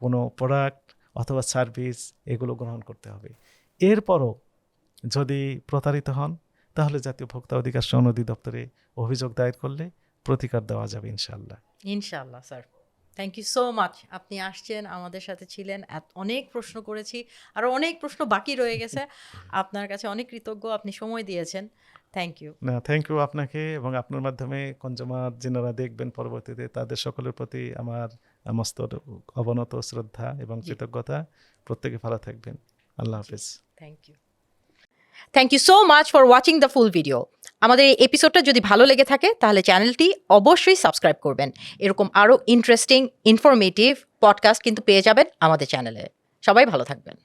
কোনো প্রোডাক্ট অথবা সার্ভিস এগুলো গ্রহণ করতে হবে। এরপরও যদি প্রতারিত হন তাহলে জাতীয় ভোক্তা অধিকার সনদি দপ্তরে অভিযোগ দায়ের করলে প্রতিকার দেওয়া যাবে ইনশাআল্লাহ। ইনশাআল্লাহ sir, thank you so much. আপনি আসছেন, আমাদের সাথে ছিলেন, অনেক প্রশ্ন করেছি, আরও অনেক প্রশ্ন বাকি রয়ে গেছে। আপনার কাছে অনেক কৃতজ্ঞ, আপনি সময় দিয়েছেন। Thank you. না, থ্যাংক ইউ আপনাকে, এবং আপনার মাধ্যমে কনজুমার যিনারা দেখবেন পরবর্তীতে তাদের সকলের প্রতি আমার মস্ত অবনত শ্রদ্ধা এবং কৃতজ্ঞতা। প্রত্যেকে ভালো থাকবেন। আল্লাহ হাফেজ। Thank you. Thank you so much for watching the full video. আমাদের এই এপিসোডটা যদি ভালো লেগে থাকে তাহলে চ্যানেলটি অবশ্যই সাবস্ক্রাইব করবেন। এরকম আরও ইন্টারেস্টিং ইনফরমেটিভ পডকাস্ট কিন্তু পেয়ে যাবেন আমাদের চ্যানেলে। সবাই ভালো থাকবেন।